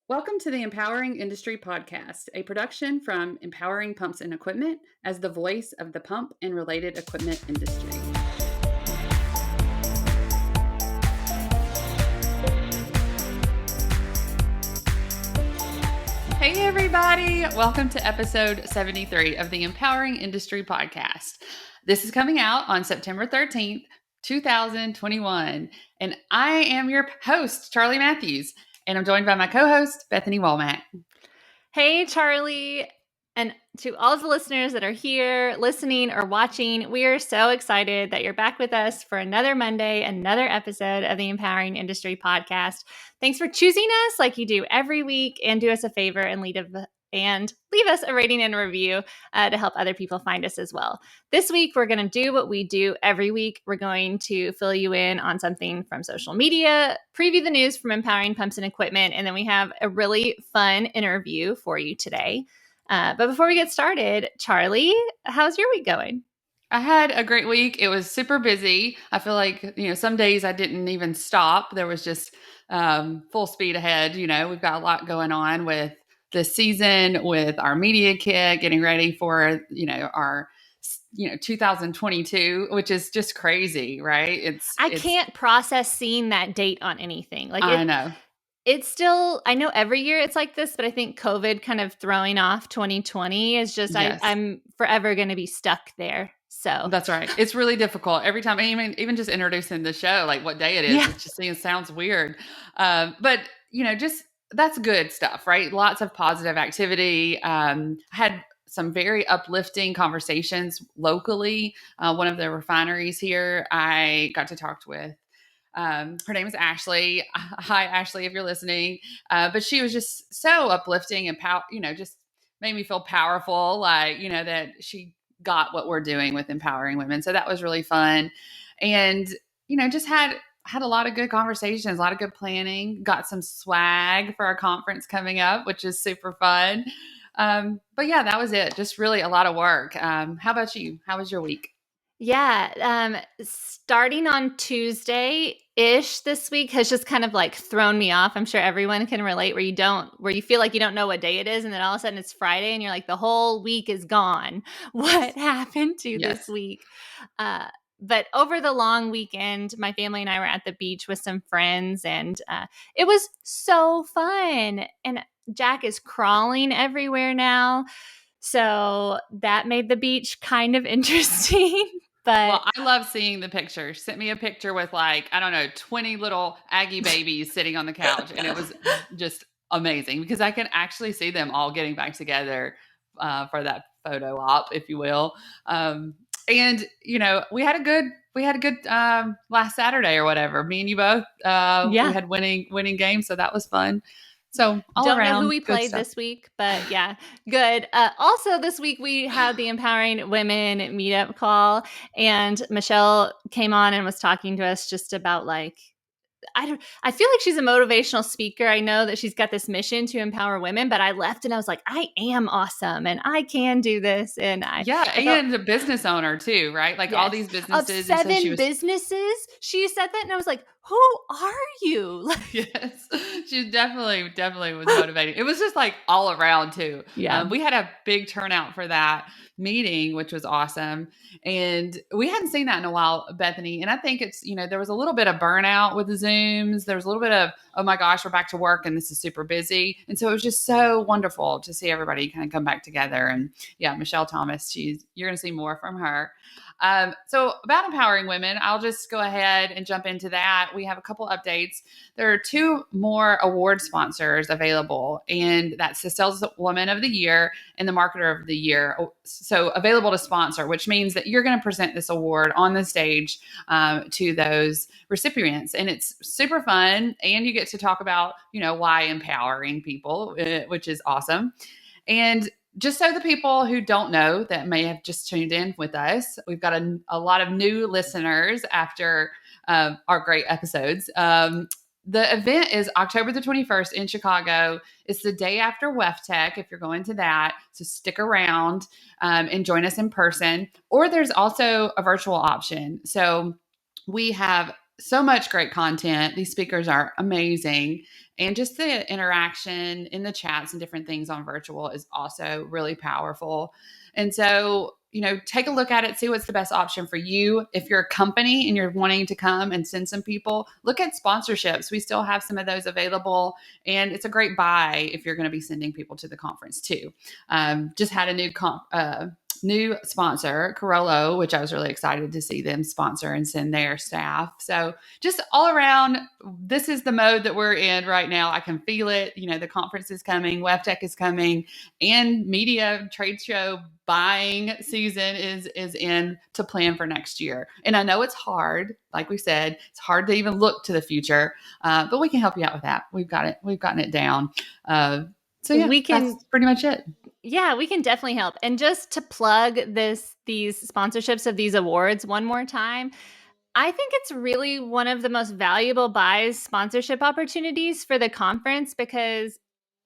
Welcome to the Empowering Industry Podcast, a production from Empowering Pumps and Equipment as the voice of the pump and related equipment industry. Hey, everybody. Welcome to episode 73 of the Empowering Industry Podcast. This is coming out on September 13th, 2021. And I am your host, Charli Matthews. And I'm joined by my co-host, Bethany Womack. Hey, Charli. And to all of the listeners that are here listening or watching, we are so excited that you're back with us for another Monday, another episode of the Empowering Industry Podcast. Thanks for choosing us like you do every week, and do us a favor and leave us a rating and review to help other people find us as well. This week, we're going to do what we do every week. We're going to fill you in on something from social media, preview the news from Empowering Pumps and Equipment, and then we have a really fun interview for you today. But before we get started, Charli, how's your week going? I had a great week. It was super busy. I feel like, some days I didn't even stop. There was just full speed ahead. We've got a lot going on with this season, with our media kit, getting ready for, our 2022, which is just crazy, right? I can't process seeing that date on anything. I know. It's still, I know every year it's like this, but I think COVID kind of throwing off 2020 is just, yes. I'm forever going to be stuck there. So that's right. It's really difficult every time. Even just introducing the show, like what day it is, it sounds weird. But just that's good stuff, right? Lots of positive activity. Had some very uplifting conversations locally. One of the refineries here, I got to talk with. Her name is Ashley. Hi, Ashley, if you're listening. But she was just so uplifting and just made me feel powerful, that she got what we're doing with empowering women. So that was really fun. And, just had a lot of good conversations, a lot of good planning, got some swag for our conference coming up, which is super fun. But yeah, that was it. Just really a lot of work. How about you? How was your week? Yeah. Starting on Tuesday-ish this week has just kind of like thrown me off. I'm sure everyone can relate where you feel like you don't know what day it is. And then all of a sudden it's Friday and you're like, the whole week is gone. What happened to this week? But over the long weekend, my family and I were at the beach with some friends, and it was so fun. And Jack is crawling everywhere now. So that made the beach kind of interesting. But I love seeing the pictures. Sent me a picture with 20 little Aggie babies sitting on the couch. And it was just amazing because I can actually see them all getting back together for that photo op, if you will. And, we had a good last Saturday or whatever. Me and you both, we had winning games. So that was fun. So don't know who we played this week, but yeah, good. Also this week we had the Empowering Women Meetup call, and Michelle came on and was talking to us just about I feel like she's a motivational speaker. I know that she's got this mission to empower women, but I left and I was like, I am awesome and I can do this. And and a business owner too, right? Like all these businesses. Of 7 businesses. She said that and I was like, who are you? Yes, she definitely was motivating. It was just like all around too. Yeah. We had a big turnout for that meeting, which was awesome. And we hadn't seen that in a while, Bethany. And I think it's, there was a little bit of burnout with the Zooms. There was a little bit of, oh my gosh, we're back to work and this is super busy. And so it was just so wonderful to see everybody kind of come back together. And yeah, Michelle Thomas, you're going to see more from her. So about empowering women, I'll just go ahead and jump into that. We have a couple updates. There are 2 more award sponsors available, and that's the Saleswoman of the Year and the Marketer of the Year. So available to sponsor, which means that you're going to present this award on the stage to those recipients. And it's super fun. And you get to talk about, why empowering people, which is awesome. And just so the people who don't know that may have just tuned in with us, we've got a lot of new listeners after our great episodes. The event is October the 21st in Chicago. It's the day after WEFTech, if you're going to that. So stick around and join us in person. Or there's also a virtual option. So we have so much great content. These speakers are amazing. And just the interaction in the chats and different things on virtual is also really powerful. And so, take a look at it, see what's the best option for you. If you're a company and you're wanting to come and send some people, look at sponsorships. We still have some of those available. And it's a great buy if you're going to be sending people to the conference too. Just had a new sponsor, Corollo, which I was really excited to see them sponsor and send their staff. So just all around, this is the mode that we're in right now. I can feel it. The conference is coming, WebTech is coming, and media trade show buying season is in to plan for next year. And I know it's hard. Like we said, it's hard to even look to the future, but we can help you out with that. We've got it. We've gotten it down. So yeah, that's pretty much it. Yeah, we can definitely help. And just to plug these sponsorships of these awards one more time, I think it's really one of the most valuable buys sponsorship opportunities for the conference because,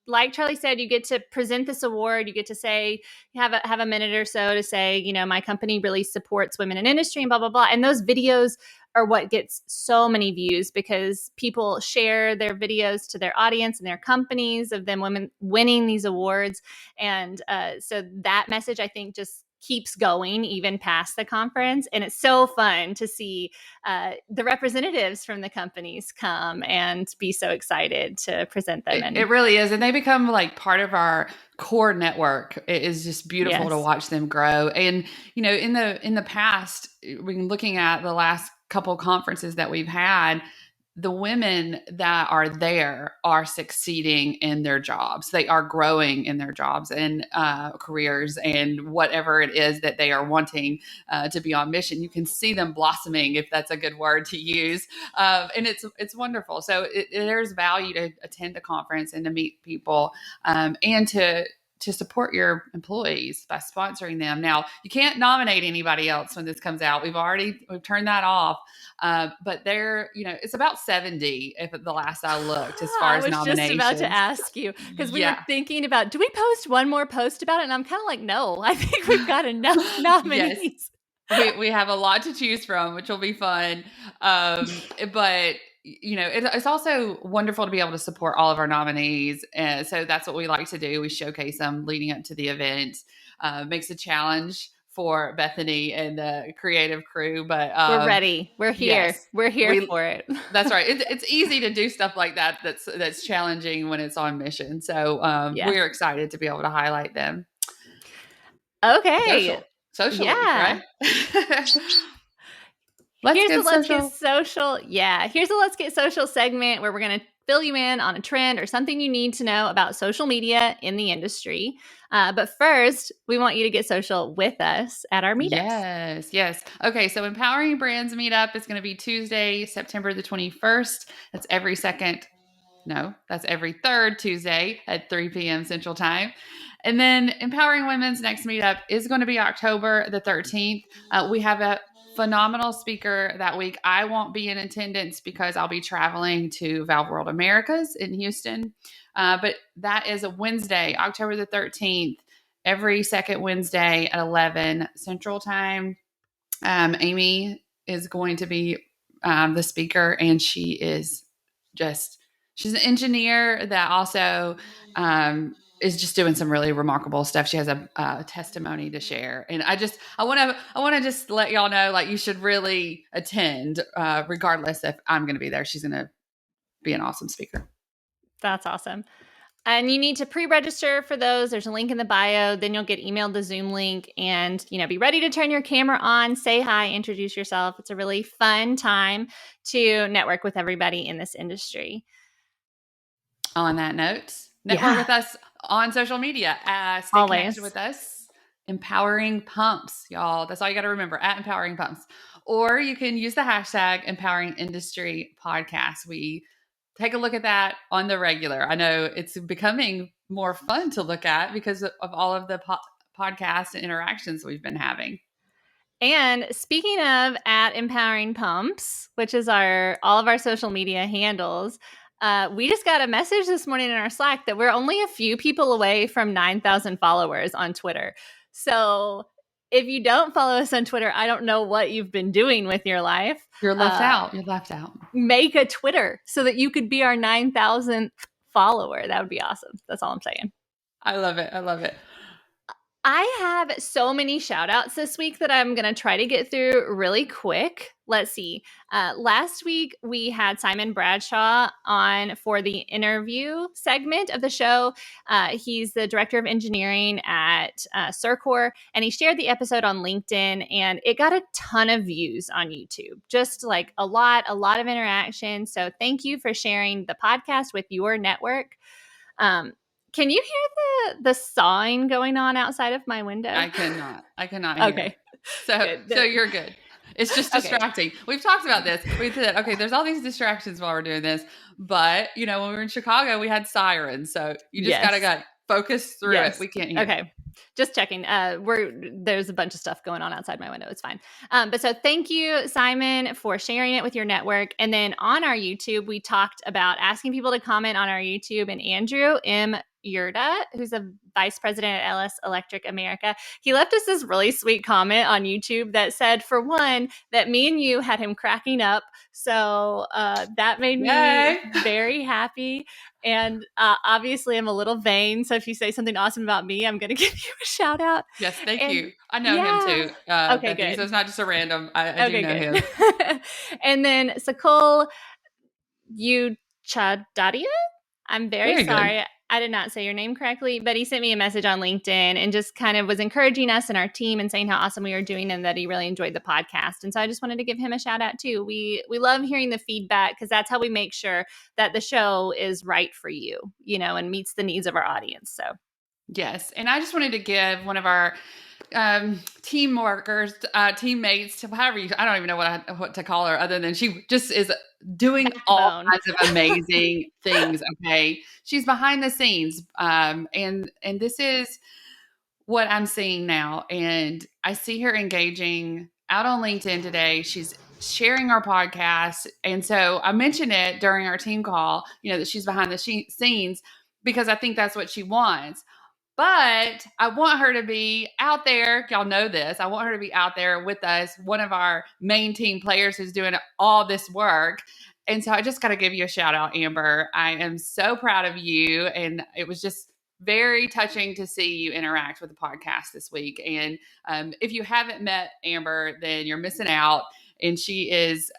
like Charli said, you get to present this award. You get to say, have a minute or so to say, my company really supports women in industry and blah, blah, blah. And those videos are what gets so many views because people share their videos to their audience and their companies of them women winning these awards. And so that message, I think, just keeps going even past the conference. And it's so fun to see the representatives from the companies come and be so excited to present them. It really is. And they become like part of our core network. It is just beautiful to watch them grow. And, in the past, when looking at the last couple of conferences that we've had, the women that are there are succeeding in their jobs. They are growing in their jobs and careers and whatever it is that they are wanting to be on mission. You can see them blossoming, if that's a good word to use. And it's wonderful. So there's value to attend a conference and to meet people and to support your employees by sponsoring them. Now, you can't nominate anybody else when this comes out. We've turned that off. But it's about 70 if the last I looked as far as nominations. I was just about to ask you because we were thinking about, do we post one more post about it? And I'm kind of like, no, I think we've got enough nominees. Yes. We have a lot to choose from, which will be fun. But it's also wonderful to be able to support all of our nominees. And so that's what we like to do. We showcase them leading up to the event. Makes a challenge for Bethany and the creative crew, but we're ready. We're here. Yes, we're here for it. That's right. It's easy to do stuff like that. That's challenging when it's on mission. So we're excited to be able to highlight them. Okay. Socially, right? Here's a Let's Get Social segment where we're going to fill you in on a trend or something you need to know about social media in the industry. But first, we want you to get social with us at our meetups. Yes. Okay, so Empowering Brands Meetup is going to be Tuesday, September the 21st. That's every third Tuesday at 3 p.m. Central Time. And then Empowering Women's next meetup is going to be October the 13th. We have a phenomenal speaker that week. I won't be in attendance because I'll be traveling to Valve World Americas in Houston. But that is a Wednesday, October the 13th, every second Wednesday at 11 Central Time. Amy is going to be the speaker, and she's an engineer that also is just doing some really remarkable stuff. She has a testimony to share. And I want to just let y'all know, like, you should really attend, regardless if I'm going to be there. She's going to be an awesome speaker. That's awesome. And you need to pre-register for those. There's a link in the bio. Then you'll get emailed the Zoom link and, be ready to turn your camera on, say hi, introduce yourself. It's a really fun time to network with everybody in this industry. On that note, network with us on social media. Stay connected with us. Empowering Pumps, y'all. That's all you got to remember, at Empowering Pumps. Or you can use the hashtag Empowering Industry Podcast. We take a look at that on the regular. I know it's becoming more fun to look at because of all of the podcast interactions we've been having. And speaking of at Empowering Pumps, which is all of our social media handles, we just got a message this morning in our Slack that we're only a few people away from 9,000 followers on Twitter. So if you don't follow us on Twitter, I don't know what you've been doing with your life. You're left out. You're left out. Make a Twitter so that you could be our 9,000th follower. That would be awesome. That's all I'm saying. I love it. I love it. I have so many shout outs this week that I'm going to try to get through really quick. Let's see. Last week, we had Simon Bradshaw on for the interview segment of the show. He's the director of engineering at CIRCOR, and he shared the episode on LinkedIn, and it got a ton of views on YouTube. Just like a lot of interaction. So thank you for sharing the podcast with your network. Can you hear the sawing going on outside of my window? I cannot hear. Okay. So you're good. It's just distracting. Okay. We've talked about this. We said, okay, there's all these distractions while we're doing this. But, when we were in Chicago, we had sirens. So you just got to focus through it. We can't hear. Okay. Just checking. There's a bunch of stuff going on outside my window. It's fine. But so thank you, Simon, for sharing it with your network. And then on our YouTube, we talked about asking people to comment on our YouTube, and Andrew M. Yurda, who's a vice president at LS Electric America, he left us this really sweet comment on YouTube that said, for one, that me and you had him cracking up. So that made me very happy. And obviously, I'm a little vain. So if you say something awesome about me, I'm going to give you a shout out. Yes, thank you. I know him too. Okay, good. So it's not just a random. I do know him. And then Sakul Uchadadia. I'm very sorry. Good. I did not say your name correctly, but he sent me a message on LinkedIn and just kind of was encouraging us and our team and saying how awesome we were doing and that he really enjoyed the podcast. And so I just wanted to give him a shout out too. We love hearing the feedback because that's how we make sure that the show is right for you, and meets the needs of our audience. So yes. And I just wanted to give one of our team workers, teammates, I don't even know what to call her other than she just is doing all kinds of amazing things. Okay. She's behind the scenes. And this is what I'm seeing now. And I see her engaging out on LinkedIn today. She's sharing our podcast. And so I mentioned it during our team call, that she's behind the scenes because I think that's what she wants. But I want her to be out there. Y'all know this. I want her to be out there with us, one of our main team players who's doing all this work. And so I just got to give you a shout out, Amber. I am so proud of you. And it was just very touching to see you interact with the podcast this week. And if you haven't met Amber, then you're missing out. And she is,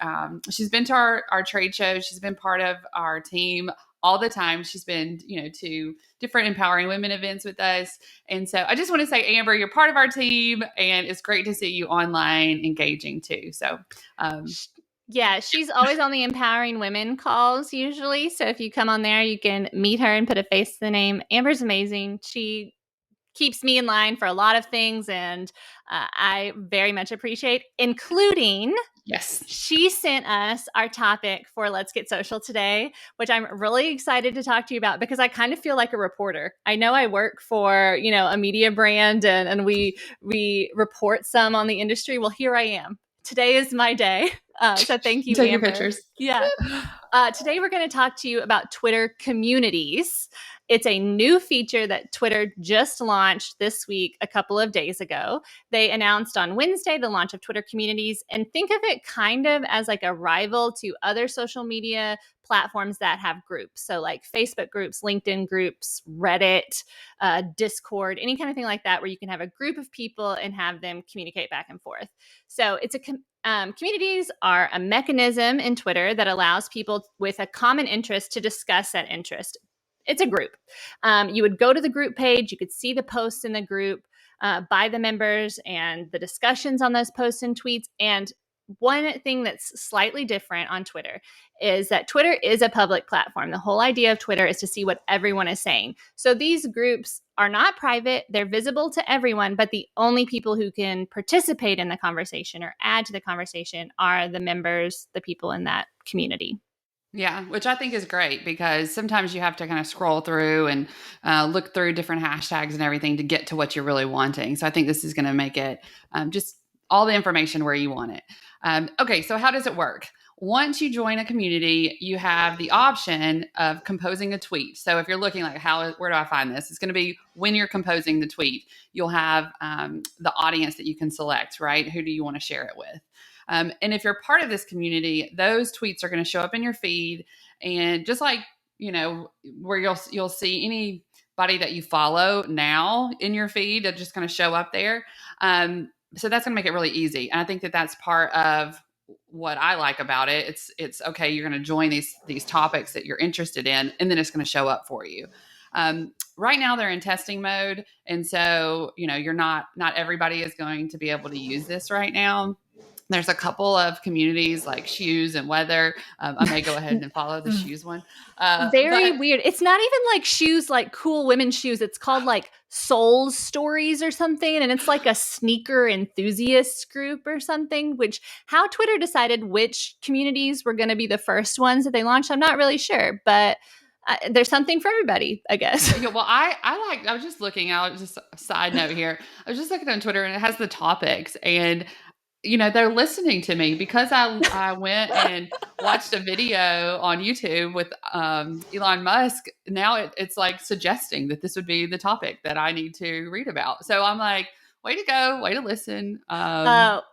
she's been to our trade shows. She's been part of our team all the time. She's been, to different Empowering Women events with us. And so I just want to say, Amber, you're part of our team and it's great to see you online engaging too. So, yeah, she's always on the Empowering Women calls usually. So if you come on there, you can meet her and put a face to the name. Amber's amazing. She keeps me in line for a lot of things, and I very much appreciate, including, yes, she sent us our topic for Let's Get Social today, which I'm really excited to talk to you about because I kind of feel like a reporter. I know I work for, a media brand and we report some on the industry. Well, here I am. Today is my day. So thank you, Take Amber. your pictures. Yeah. Today we're going to talk to you about Twitter communities. It's a new feature that Twitter just launched this week, a couple of days ago. They announced on Wednesday the launch of Twitter communities, and think of it kind of as like a rival to other social media platforms that have groups. So like Facebook groups, LinkedIn groups, Reddit, Discord, any kind of thing like that, where you can have a group of people and have them communicate back and forth. So it's communities are a mechanism in Twitter that allows people with a common interest to discuss that interest. It's a group. You would go to the group page. You could see the posts in the group by the members and the discussions on those posts and tweets. And one thing that's slightly different on Twitter is that Twitter is a public platform. The whole idea of Twitter is to see what everyone is saying. So these groups are not private. They're visible to everyone, but the only people who can participate in the conversation or add to the conversation are the members, the people in that community. Yeah, which I think is great because sometimes you have to kind of scroll through and look through different hashtags and everything to get to what you're really wanting. So I think this is going to make it just all the information where you want it. Okay, so how does it work? once you join a community, you have the option of composing a tweet. So if you're looking like, where do I find this? It's going to be when you're composing the tweet, you'll have the audience that you can select, right? Who do you want to share it with? And if you're part of this community, those tweets are going to show up in your feed. And just like, where you'll see anybody that you follow now in your feed, they're just going to show up there. So that's going to make it really easy. And I think that that's part of what I like about it. It's okay. You're going to join these topics that you're interested in, and then it's going to show up for you. Right now they're in testing mode. And so, you're not everybody is going to be able to use this right now. There's a couple of communities like shoes and weather. I may go ahead and follow the shoes one. Very weird. It's not even like shoes, like cool women's shoes. It's called like Soul Stories or something. And it's like a sneaker enthusiasts group or something, which how Twitter decided which communities were going to be the first ones that they launched, I'm not really sure. But there's something for everybody, I guess. Yeah, well, I was just looking out, just a side note here. I was just looking on Twitter and it has the topics, and they're listening to me because I went and watched a video on YouTube with Elon Musk. Now it's like suggesting that this would be the topic that I need to read about. So I'm like, way to go, way to listen.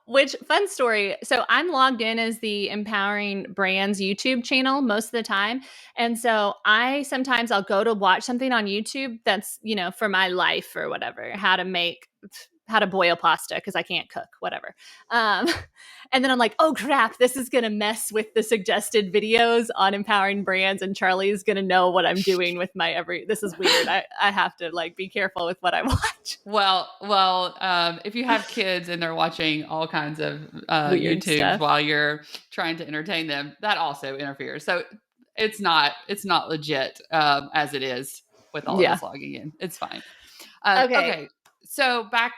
Which fun story. So I'm logged in as the Empowering Brands YouTube channel most of the time. And so I'll go to watch something on YouTube that's, for my life or whatever, how to boil pasta because I can't cook, whatever. And then I'm like, oh crap, this is going to mess with the suggested videos on empowering brands, and Charli is going to know what I'm doing with this is weird. I have to be careful with what I watch. Well, if you have kids and they're watching all kinds of YouTube stuff while you're trying to entertain them, that also interferes. So it's not legit as it is with all of us logging in. It's fine. Okay. So back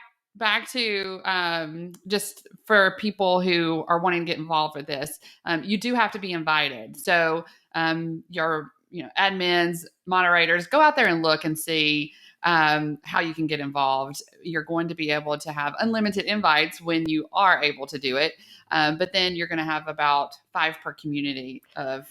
to just for people who are wanting to get involved with this, you do have to be invited. So your admins, moderators, go out there and look and see how you can get involved. You're going to be able to have unlimited invites when you are able to do it, but then you're going to have about 5 per community of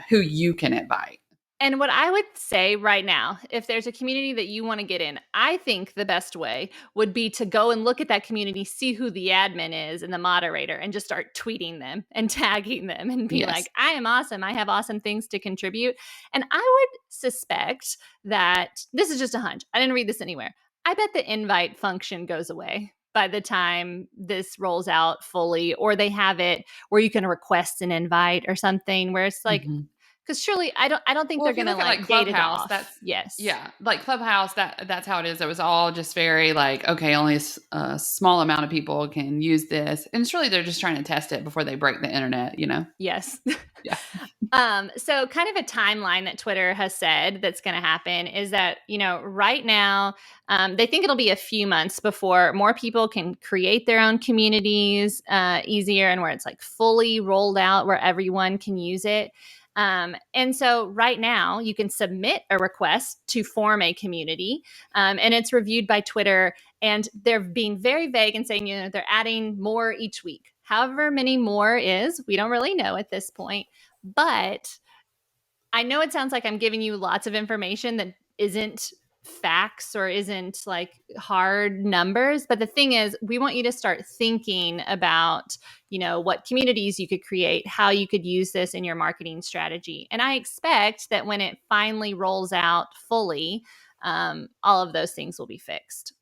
who you can invite. And what I would say right now, if there's a community that you want to get in, I think the best way would be to go and look at that community, see who the admin is and the moderator, and just start tweeting them and tagging them and be like, I am awesome. I have awesome things to contribute. And I would suspect that this is just a hunch. I didn't read this anywhere. I bet the invite function goes away by the time this rolls out fully, or they have it where you can request an invite or something where it's like, because surely I don't think they're going to gate it off. Like Clubhouse, that's how it is. It was all just very okay, only a small amount of people can use this, and it's really they're just trying to test it before they break the internet. Yes. Yeah. So kind of a timeline that Twitter has said that's going to happen is that right now they think it'll be a few months before more people can create their own communities easier, and where it's fully rolled out where everyone can use it. And so right now you can submit a request to form a community, and it's reviewed by Twitter, and they're being very vague and saying, they're adding more each week. However many more is, we don't really know at this point, but I know it sounds like I'm giving you lots of information that isn't facts or isn't hard numbers. But the thing is, we want you to start thinking about, what communities you could create, how you could use this in your marketing strategy. And I expect that when it finally rolls out fully, all of those things will be fixed.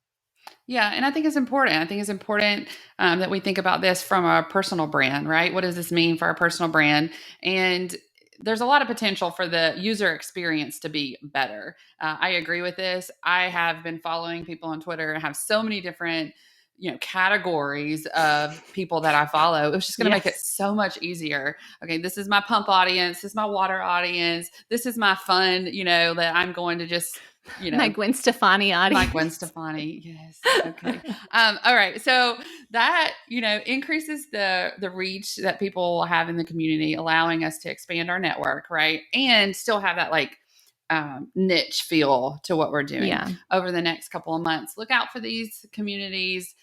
Yeah. And I think it's important. That we think about this from a personal brand, right? What does this mean for our personal brand? And there's a lot of potential for the user experience to be better. I agree with this. I have been following people on Twitter and have so many different, categories of people that I follow. It was just going to make it so much easier. Okay, this is my pump audience. This is my water audience. This is my fun, that I'm going to just, my Gwen Stefani audience. My Gwen Stefani, yes. Okay. All right. So that, increases the reach that people have in the community, allowing us to expand our network, right? And still have that niche feel to what we're doing over the next couple of months. Look out for these communities.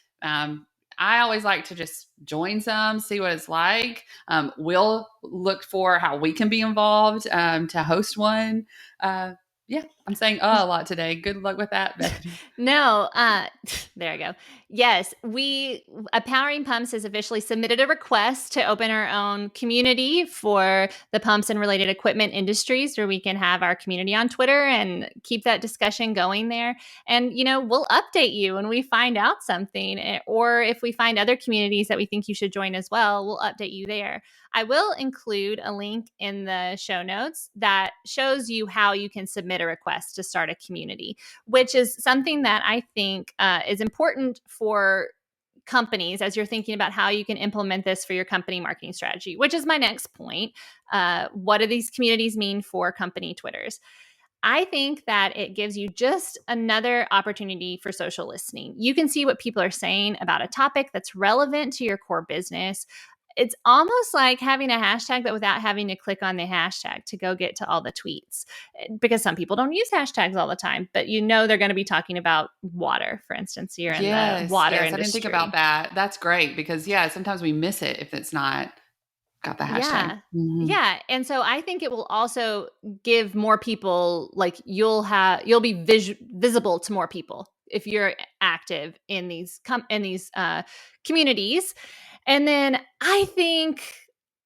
I always like to just join some, see what it's like. We'll look for how we can be involved to host one. Yeah, I'm saying a lot today. Good luck with that, Bethany. No, there I go. Yes, Powering Pumps has officially submitted a request to open our own community for the pumps and related equipment industries, where we can have our community on Twitter and keep that discussion going there. And, we'll update you when we find out something, or if we find other communities that we think you should join as well, we'll update you there. I will include a link in the show notes that shows you how you can submit a request to start a community, which is something that I think is important for companies as you're thinking about how you can implement this for your company marketing strategy, which is my next point. What do these communities mean for company Twitters? I think that it gives you just another opportunity for social listening. You can see what people are saying about a topic that's relevant to your core business. It's almost like having a hashtag, but without having to click on the hashtag to go get to all the tweets, because some people don't use hashtags all the time, but they're going to be talking about water, for instance, here in the water industry. I didn't think about that. That's great because sometimes we miss it if it's not got the hashtag. Yeah. Mm-hmm. Yeah. And so I think it will also give more people, like you'll be visible to more people if you're active in these communities. And then I think,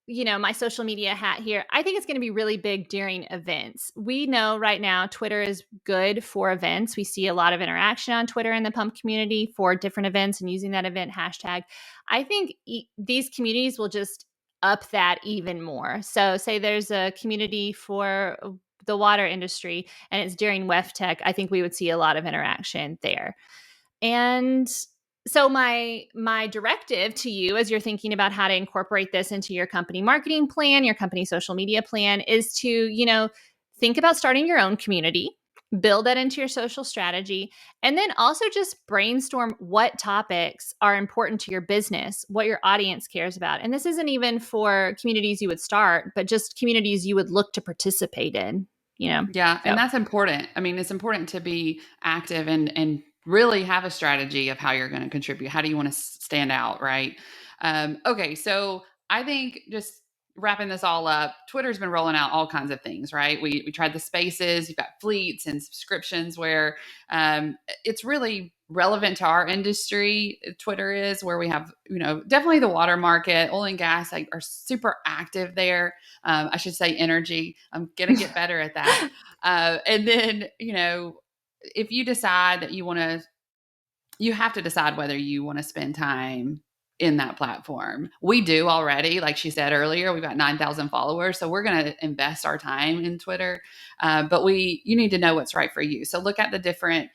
my social media hat here, I think it's going to be really big during events. We know right now Twitter is good for events. We see a lot of interaction on Twitter in the pump community for different events and using that event hashtag. I think these communities will just up that even more. So say there's a community for the water industry and it's during WEFTech, I think we would see a lot of interaction there. And so my directive to you as you're thinking about how to incorporate this into your company marketing plan, your company social media plan, is to, think about starting your own community, build that into your social strategy, and then also just brainstorm what topics are important to your business, what your audience cares about. And this isn't even for communities you would start, but just communities you would look to participate in, Yeah, and that's important. I mean, it's important to be active and really have a strategy of how you're going to contribute. How do you want to stand out, right? Okay, so I think just wrapping this all up, Twitter's been rolling out all kinds of things, right? We tried the spaces, you've got fleets and subscriptions where it's really relevant to our industry. Twitter is where we have, definitely the water market, oil and gas are super active there. I should say energy. I'm going to get better at that. And then, if you decide that you have to decide whether you want to spend time in that platform. We do already, like she said earlier, we've got 9,000 followers. So we're going to invest our time in Twitter. But you need to know what's right for you. So look at the different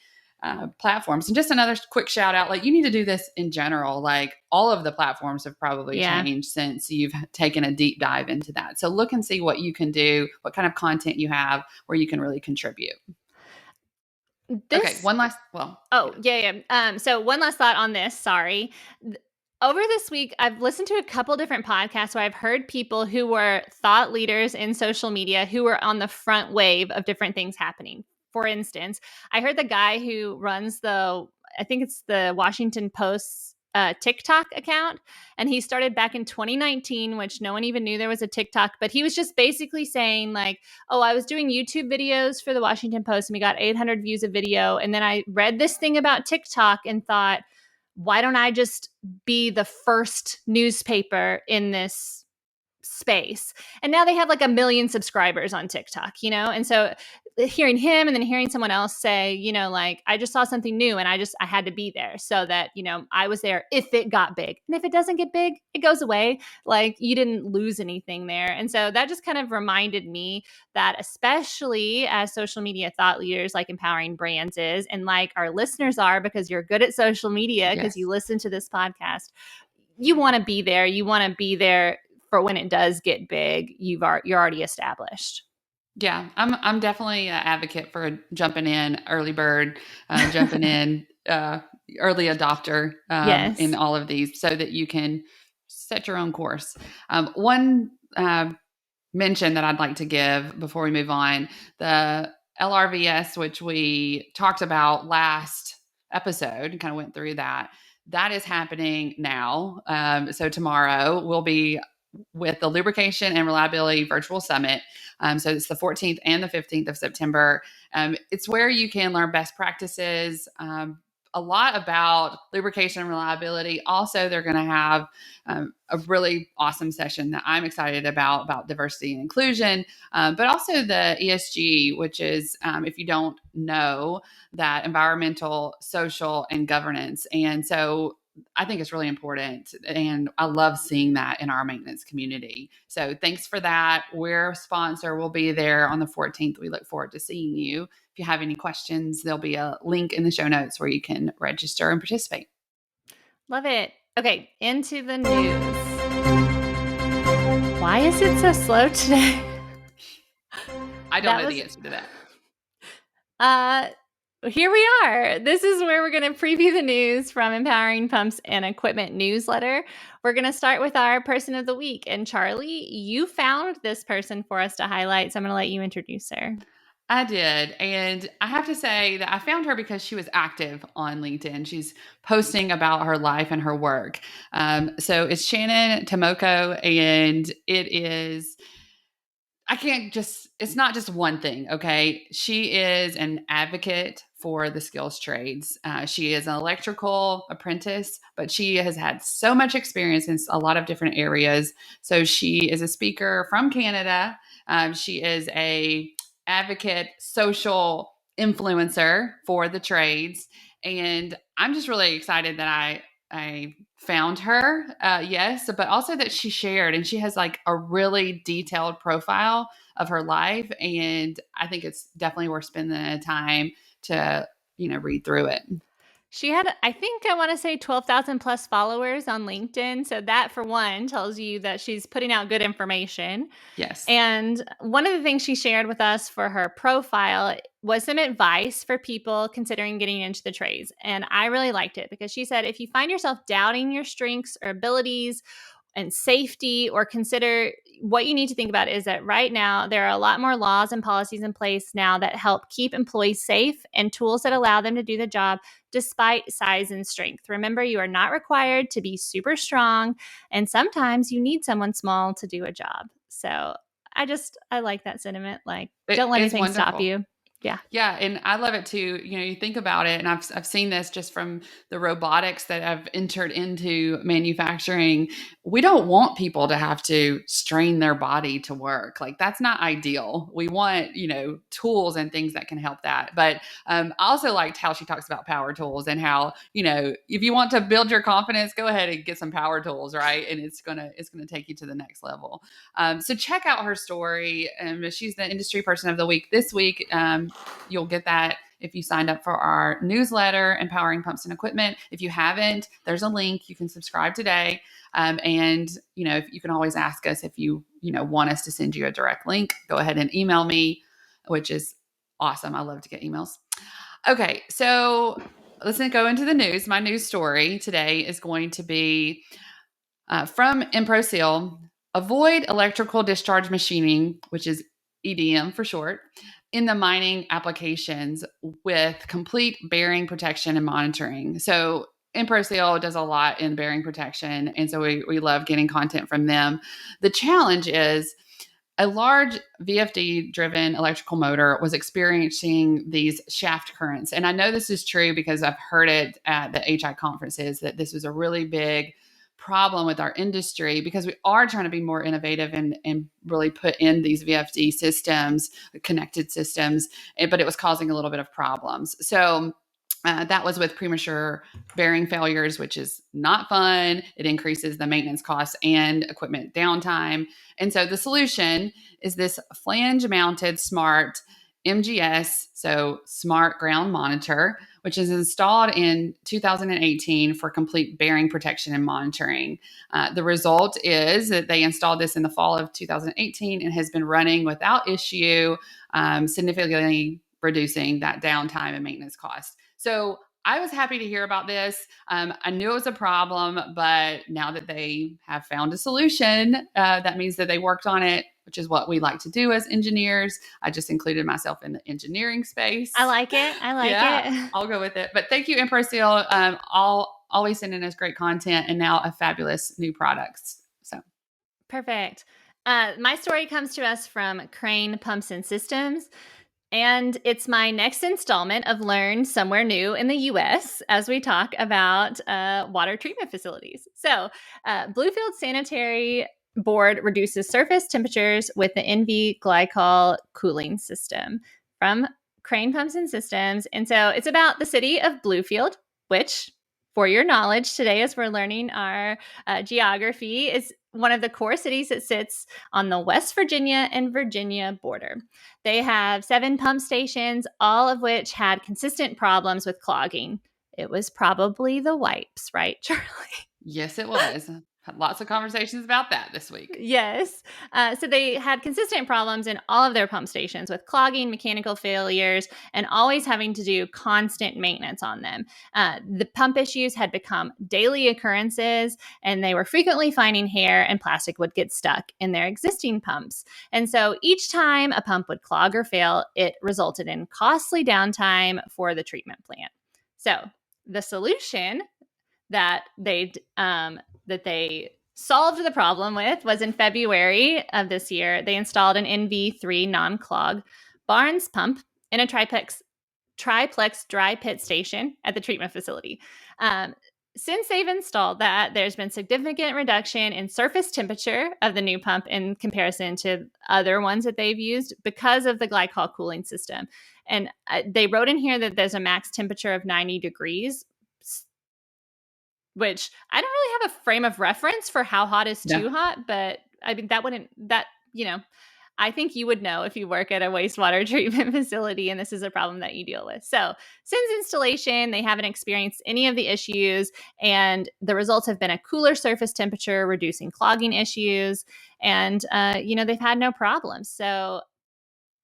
platforms. And just another quick shout out, like you need to do this in general. Like all of the platforms have probably changed since you've taken a deep dive into that. So look and see what you can do, what kind of content you have where you can really contribute. Okay, one last, So one last thought on this, sorry. Over this week, I've listened to a couple different podcasts where I've heard people who were thought leaders in social media who were on the front wave of different things happening. For instance, I heard the guy who runs I think it's the Washington Post's TikTok account, and he started back in 2019, which no one even knew there was a TikTok, but he was just basically saying like, oh, I was doing YouTube videos for the Washington Post and we got 800 views a video. And then I read this thing about TikTok and thought, why don't I just be the first newspaper in this space? And now they have like 1 million subscribers on TikTok, and so hearing him and then hearing someone else say, like, I just saw something new and I had to be there so that, I was there if it got big. And if it doesn't get big, it goes away. Like you didn't lose anything there. And so that just kind of reminded me that, especially as social media thought leaders, like Empowering Brands is, and like our listeners are, because you're good at social media, because you listen to this podcast, you want to be there. You want to be there for when it does get big, you're already established. Yeah, I'm definitely an advocate for jumping in, early bird, jumping in, early adopter in all of these so that you can set your own course. One mention that I'd like to give before we move on, the LRVS, which we talked about last episode, kind of went through that. that is happening now. So tomorrow we'll be with the Lubrication and Reliability Virtual Summit. So it's the 14th and the 15th of September. It's where you can learn best practices, a lot about lubrication and reliability. Also, they're going to have a really awesome session that I'm excited about diversity and inclusion, but also the ESG, which is, if you don't know, that environmental, social, and governance. And so I think it's really important. And I love seeing that in our maintenance community. So thanks for that. We're a sponsor. We'll be there on the 14th. We look forward to seeing you. If you have any questions, there'll be a link in the show notes where you can register and participate. Love it. Okay, into the news. Why is it so slow today? I don't know the answer to that. Here we are. This is where we're going to preview the news from Empowering Pumps and Equipment newsletter. We're going to start with our person of the week. And Charli, you found this person for us to highlight, so I'm going to let you introduce her. I did. And I have to say that I found her because she was active on LinkedIn. She's posting about her life and her work. So it's Shannon Tomoko, and it is... it's not just one thing, okay? She is an advocate for the skills trades. She is an electrical apprentice, but she has had so much experience in a lot of different areas. So she is a speaker from Canada. She is a advocate, social influencer for the trades. And I'm just really excited that I found her, yes, but also that she shared, and she has like a really detailed profile of her life. And I think it's definitely worth spending the time to, read through it. She had, I think I want to say 12,000 plus followers on LinkedIn. So that, for one, tells you that she's putting out good information. Yes. And one of the things she shared with us for her profile was some advice for people considering getting into the trades. And I really liked it because she said, if you find yourself doubting your strengths or abilities and safety, or consider, what you need to think about is that right now there are a lot more laws and policies in place now that help keep employees safe and tools that allow them to do the job despite size and strength. Remember, you are not required to be super strong, and sometimes you need someone small to do a job. So I like that sentiment. Like, don't let anything stop you. Yeah. Yeah. And I love it too. You think about it, and I've seen this just from the robotics that have entered into manufacturing. We don't want people to have to strain their body to work. Like, that's not ideal. We want, tools and things that can help that. But I also liked how she talks about power tools and how, if you want to build your confidence, go ahead and get some power tools, right? And it's gonna take you to the next level. So check out her story. She's the industry person of the week this week. You'll get that if you signed up for our newsletter, Empowering Pumps and Equipment. If you haven't, there's a link. You can subscribe today. And, if you can always ask us if you, want us to send you a direct link, go ahead and email me, which is awesome. I love to get emails. Okay. So let's go into the news. My news story today is going to be from ImproSeal. Avoid electrical discharge machining, which is EDM for short, in the mining applications with complete bearing protection and monitoring. So ImproSeal does a lot in bearing protection, and so we love getting content from them. The challenge is a large VFD-driven electrical motor was experiencing these shaft currents. And I know this is true because I've heard it at the HI conferences that this was a really big problem with our industry, because we are trying to be more innovative and really put in these VFD systems, connected systems, but it was causing a little bit of problems. So that was with premature bearing failures, which is not fun. It increases the maintenance costs and equipment downtime. And so the solution is this flange-mounted smart MGS, so Smart Ground Monitor, which is installed in 2018 for complete bearing protection and monitoring. The result is that they installed this in the fall of 2018 and has been running without issue, significantly reducing that downtime and maintenance costs. So I was happy to hear about this. I knew it was a problem, but now that they have found a solution, that means that they worked on it, which is what we like to do as engineers. I just included myself in the engineering space. I like it. I'll go with it. But thank you, ImproSeal. always sending us great content and now a fabulous new products. So perfect. My story comes to us from Crane Pumps and Systems. And it's my next installment of Learn Somewhere New in the US as we talk about water treatment facilities. So, Bluefield Sanitary Board reduces surface temperatures with the NV glycol cooling system from Crane Pumps and Systems. And so it's about the city of Bluefield, which, for your knowledge today, as we're learning our geography, is one of the core cities that sits on the West Virginia and Virginia border. They have 7 pump stations, all of which had consistent problems with clogging. It was probably the wipes, right, Charli? yes, it was. Had lots of conversations about that this week. Yes. So they had consistent problems in all of their pump stations with clogging, mechanical failures, and always having to do constant maintenance on them. The pump issues had become daily occurrences, and they were frequently finding hair and plastic would get stuck in their existing pumps. And so each time a pump would clog or fail, it resulted in costly downtime for the treatment plant. So the solution that they solved the problem with was in February of this year. They installed an NV3 non-clog Barnes pump in a triplex dry pit station at the treatment facility. Since they've installed that, there's been significant reduction in surface temperature of the new pump in comparison to other ones that they've used because of the glycol cooling system. And they wrote in here that there's a max temperature of 90 degrees, which I don't really have a frame of reference for how hot is too hot, but I mean, I think you would know if you work at a wastewater treatment facility and this is a problem that you deal with. So since installation, they haven't experienced any of the issues, and the results have been a cooler surface temperature, reducing clogging issues, and, they've had no problems. So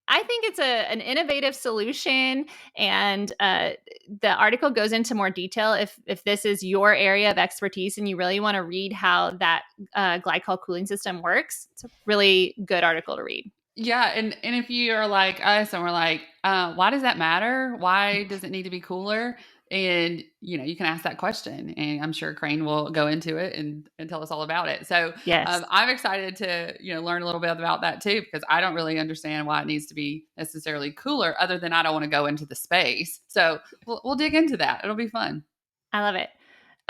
I think it's an innovative solution, and the article goes into more detail if this is your area of expertise and you really want to read how that glycol cooling system works. It's a really good article to read. Yeah, and if you are like us and we're like, why does that matter? Why does it need to be cooler? And, you can ask that question, and I'm sure Crane will go into it and tell us all about it. So Yes. I'm excited to, learn a little bit about that too, because I don't really understand why it needs to be necessarily cooler other than I don't want to go into the space. So we'll dig into that. It'll be fun. I love it.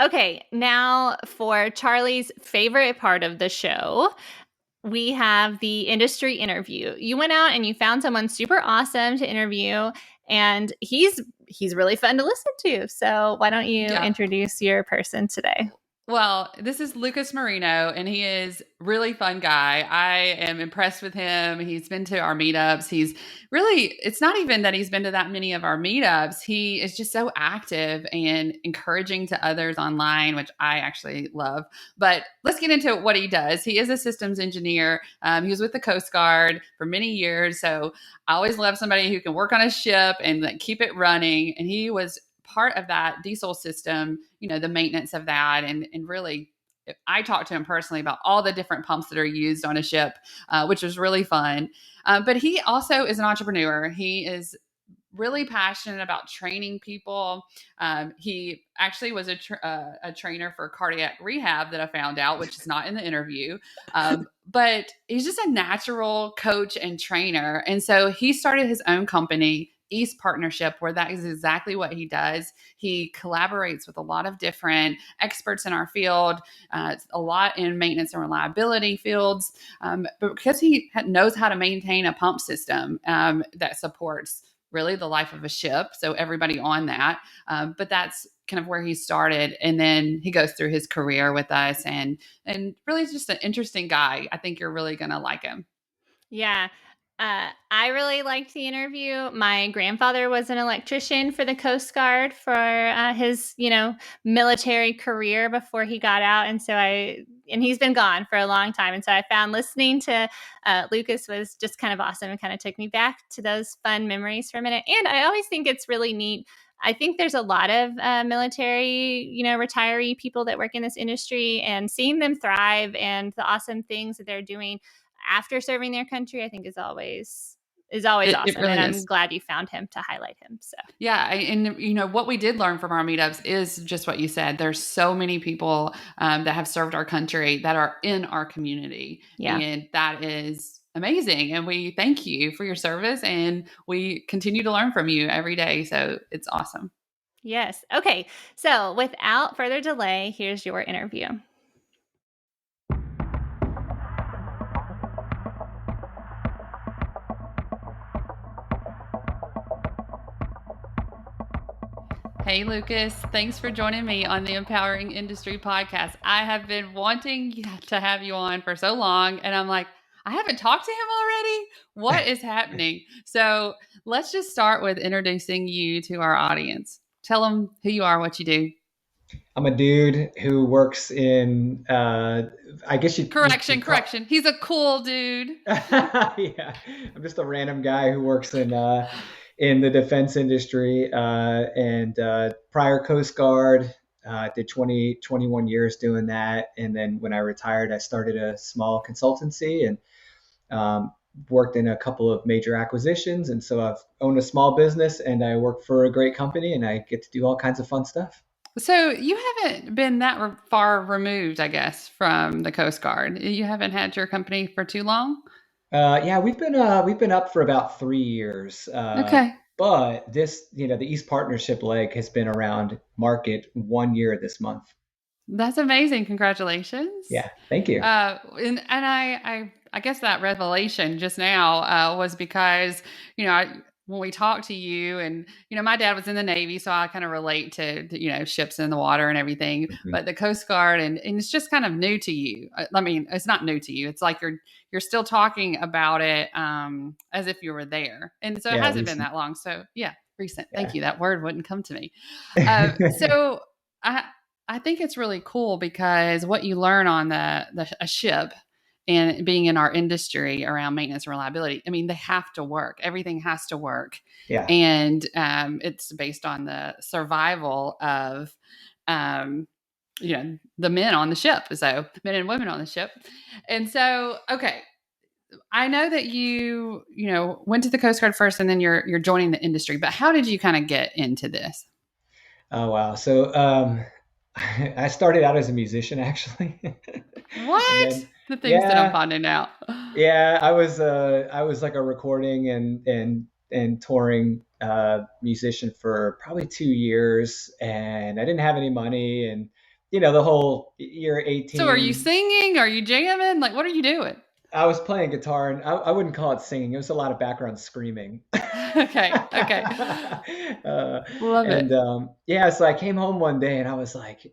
Okay, now for Charli's favorite part of the show, we have the industry interview. You went out and you found someone super awesome to interview, and he's really fun to listen to. So why don't you introduce your person today? Well, this is Lucas Marino, and he is a really fun guy. I am impressed with him. He's been to our meetups. It's not even that he's been to that many of our meetups. He is just so active and encouraging to others online, which I actually love. But let's get into what he does. He is a systems engineer. He was with the Coast Guard for many years. So I always love somebody who can work on a ship and keep it running. And he was part of that diesel system, the maintenance of that. And really, I talked to him personally about all the different pumps that are used on a ship, which was really fun. But he also is an entrepreneur. He is really passionate about training people. He actually was a trainer for cardiac rehab that I found out, which is not in the interview. But he's just a natural coach and trainer. And so he started his own company, East Partnership, where that is exactly what he does. He collaborates with a lot of different experts in our field, a lot in maintenance and reliability fields, but because he knows how to maintain a pump system that supports really the life of a ship. So everybody on that, but that's kind of where he started. And then he goes through his career with us, and really just an interesting guy. I think you're really going to like him. Yeah. I really liked the interview. My grandfather was an electrician for the Coast Guard for his, military career before he got out. And so and he's been gone for a long time. And so I found listening to Lucas was just kind of awesome and kind of took me back to those fun memories for a minute. And I always think it's really neat. I think there's a lot of military, retiree people that work in this industry, and seeing them thrive and the awesome things that they're doing after serving their country, I think is always is always It awesome. And really I'm is. glad you found him to highlight him. So Yeah, and what we did learn from our meetups is just what you said. There's so many people that have served our country that are in our community, yeah. and that is amazing. And we thank you for your service, and we continue to learn from you every day. So it's awesome. Yes. Okay. So without further delay, here's your interview. Hey, Lucas, thanks for joining me on the Empowering Industry podcast. I have been wanting to have you on for so long, and I'm like, I haven't talked to him already. What is happening? So let's just start with introducing you to our audience. Tell them who you are, what you do. I'm a dude who works in, I guess you Correction. call. He's a cool dude. Yeah, I'm just a random guy who works in the defense industry, and prior Coast Guard. Did 21 years doing that. And then when I retired, I started a small consultancy and worked in a couple of major acquisitions. And so I've owned a small business and I work for a great company and I get to do all kinds of fun stuff. So you haven't been that far removed, I guess, from the Coast Guard. You haven't had your company for too long? Yeah, we've been up for about 3 years. Okay. But the East Partnership leg has been around market 1 year this month. That's amazing. Congratulations. Yeah, thank you. And I guess that revelation just now was because, when we talked to you and, my dad was in the Navy, so I kind of relate to, ships in the water and everything, Mhm. but the Coast Guard and it's just kind of new to you. I mean, it's not new to you. It's like you're still talking about it as if you were there. And so it Yeah, hasn't been recent. that long. So yeah, recent. Yeah. Thank you. That word wouldn't come to me. So I think it's really cool because what you learn on a ship and being in our industry around maintenance and reliability, I mean, they have to work. Everything has to work. Yeah. And it's based on the survival of, the men on the ship. So men and women on the ship. And so, okay. I know that you went to the Coast Guard first and then you're joining the industry, but how did you kind of get into this? Oh, wow. So I started out as a musician, actually. What? Then, The things that I'm yeah, finding out. yeah, I was like a recording and touring musician for probably 2 years, and I didn't have any money, and the whole year So are you 18. singing? Are you jamming? Like, what are you doing? I was playing guitar, and I wouldn't call it singing. It was a lot of background screaming. Okay. uh, Love it. and yeah, so I came home one day, and I was like,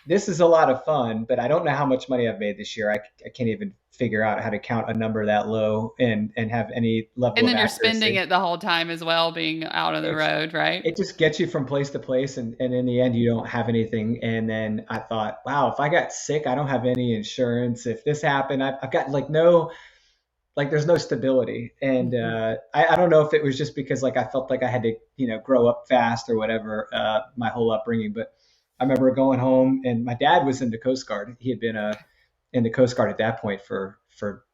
this is a lot of fun, but I don't know how much money I've made this year. I can't even figure out how to count a number that low and have any level And of then you're spending accuracy. it the whole time as well, being out on the It's road, right? it just gets you from place to place, and in the end you don't have anything. And then I thought, wow, if I got sick, I don't have any insurance. If this happened, I've got there's no stability. And Mhm. I don't know if it was just because I felt like I had to grow up fast or whatever, my whole upbringing. But I remember going home, and my dad was in the Coast Guard. He had been in the Coast Guard at that point for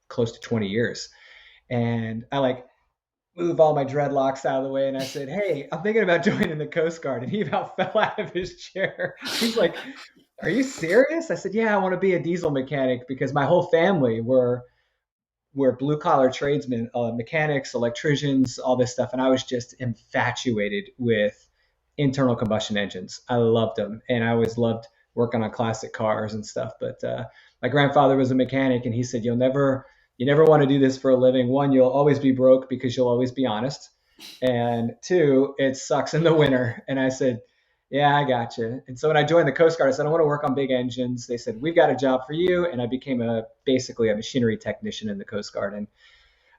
close to 20 years. And I move all my dreadlocks out of the way, and I said, "Hey, I'm thinking about joining the Coast Guard." And he about fell out of his chair. He's like, "Are you serious?" I said, "Yeah, I want to be a diesel mechanic because my whole family were blue collar tradesmen, mechanics, electricians, all this stuff." And I was just infatuated with internal combustion engines. I loved them, and I always loved working on classic cars and stuff. But my grandfather was a mechanic, and he said, you never want to do this for a living. One, you'll always be broke because you'll always be honest, and two, it sucks in the winter." And I said, "Yeah, I got you." And so when I joined the Coast Guard, I said, "I want to work on big engines." They said, "We've got a job for you," and I became basically a machinery technician in the Coast Guard. And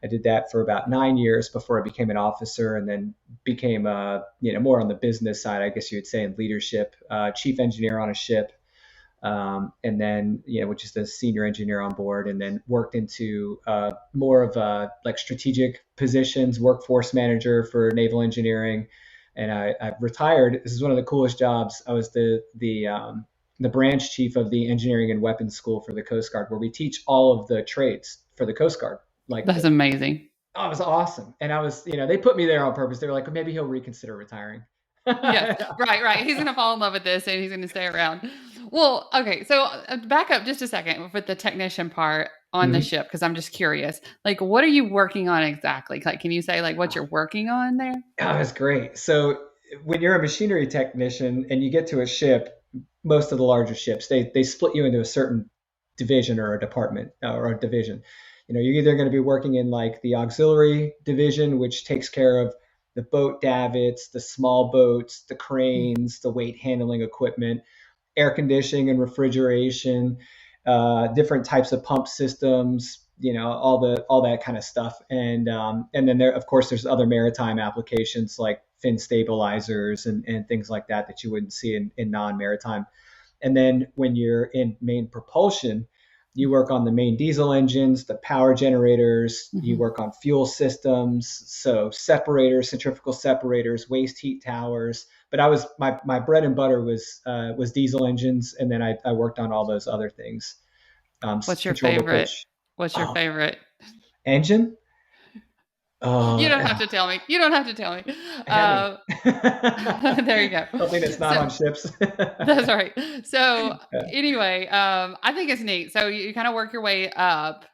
I did that for about 9 years before I became an officer, and then became more on the business side, I guess you would say, in leadership, chief engineer on a ship, and then which is the senior engineer on board, and then worked into more of strategic positions, workforce manager for naval engineering, and I retired. This is one of the coolest jobs. I was the branch chief of the engineering and weapons school for the Coast Guard, where we teach all of the trades for the Coast Guard. That's amazing. Oh, it was awesome. And I was, they put me there on purpose. They were like, maybe he'll reconsider retiring. Yes, right. He's going to fall in love with this and he's going to stay around. Well, okay. So back up just a second with the technician part on the Mhm. ship, because I'm just curious. Like, what are you working on exactly? Like, can you say like what you're working on there? Oh, that's great. So when you're a machinery technician and you get to a ship, most of the larger ships, they split you into a certain division or a department or a division. You're either going to be working in like the auxiliary division, which takes care of the boat davits, the small boats, the cranes, the weight handling equipment, air conditioning and refrigeration, different types of pump systems, all that kind of stuff. And then there, of course, there's other maritime applications like fin stabilizers and things like that you wouldn't see in non-maritime. And then when you're in main propulsion, you work on the main diesel engines, the power generators, you work on fuel systems, so separators, centrifugal separators, waste heat towers. But I was my bread and butter was diesel engines, and then I worked on all those other things. What's your Control the favorite? pitch. What's your Oh, favorite? engine. You don't have Uh, to tell me. You don't have to tell me. Heavy. There you go. Something that's not on So ships. that's right. So Yeah. anyway, I think it's neat. So you kind of work your way up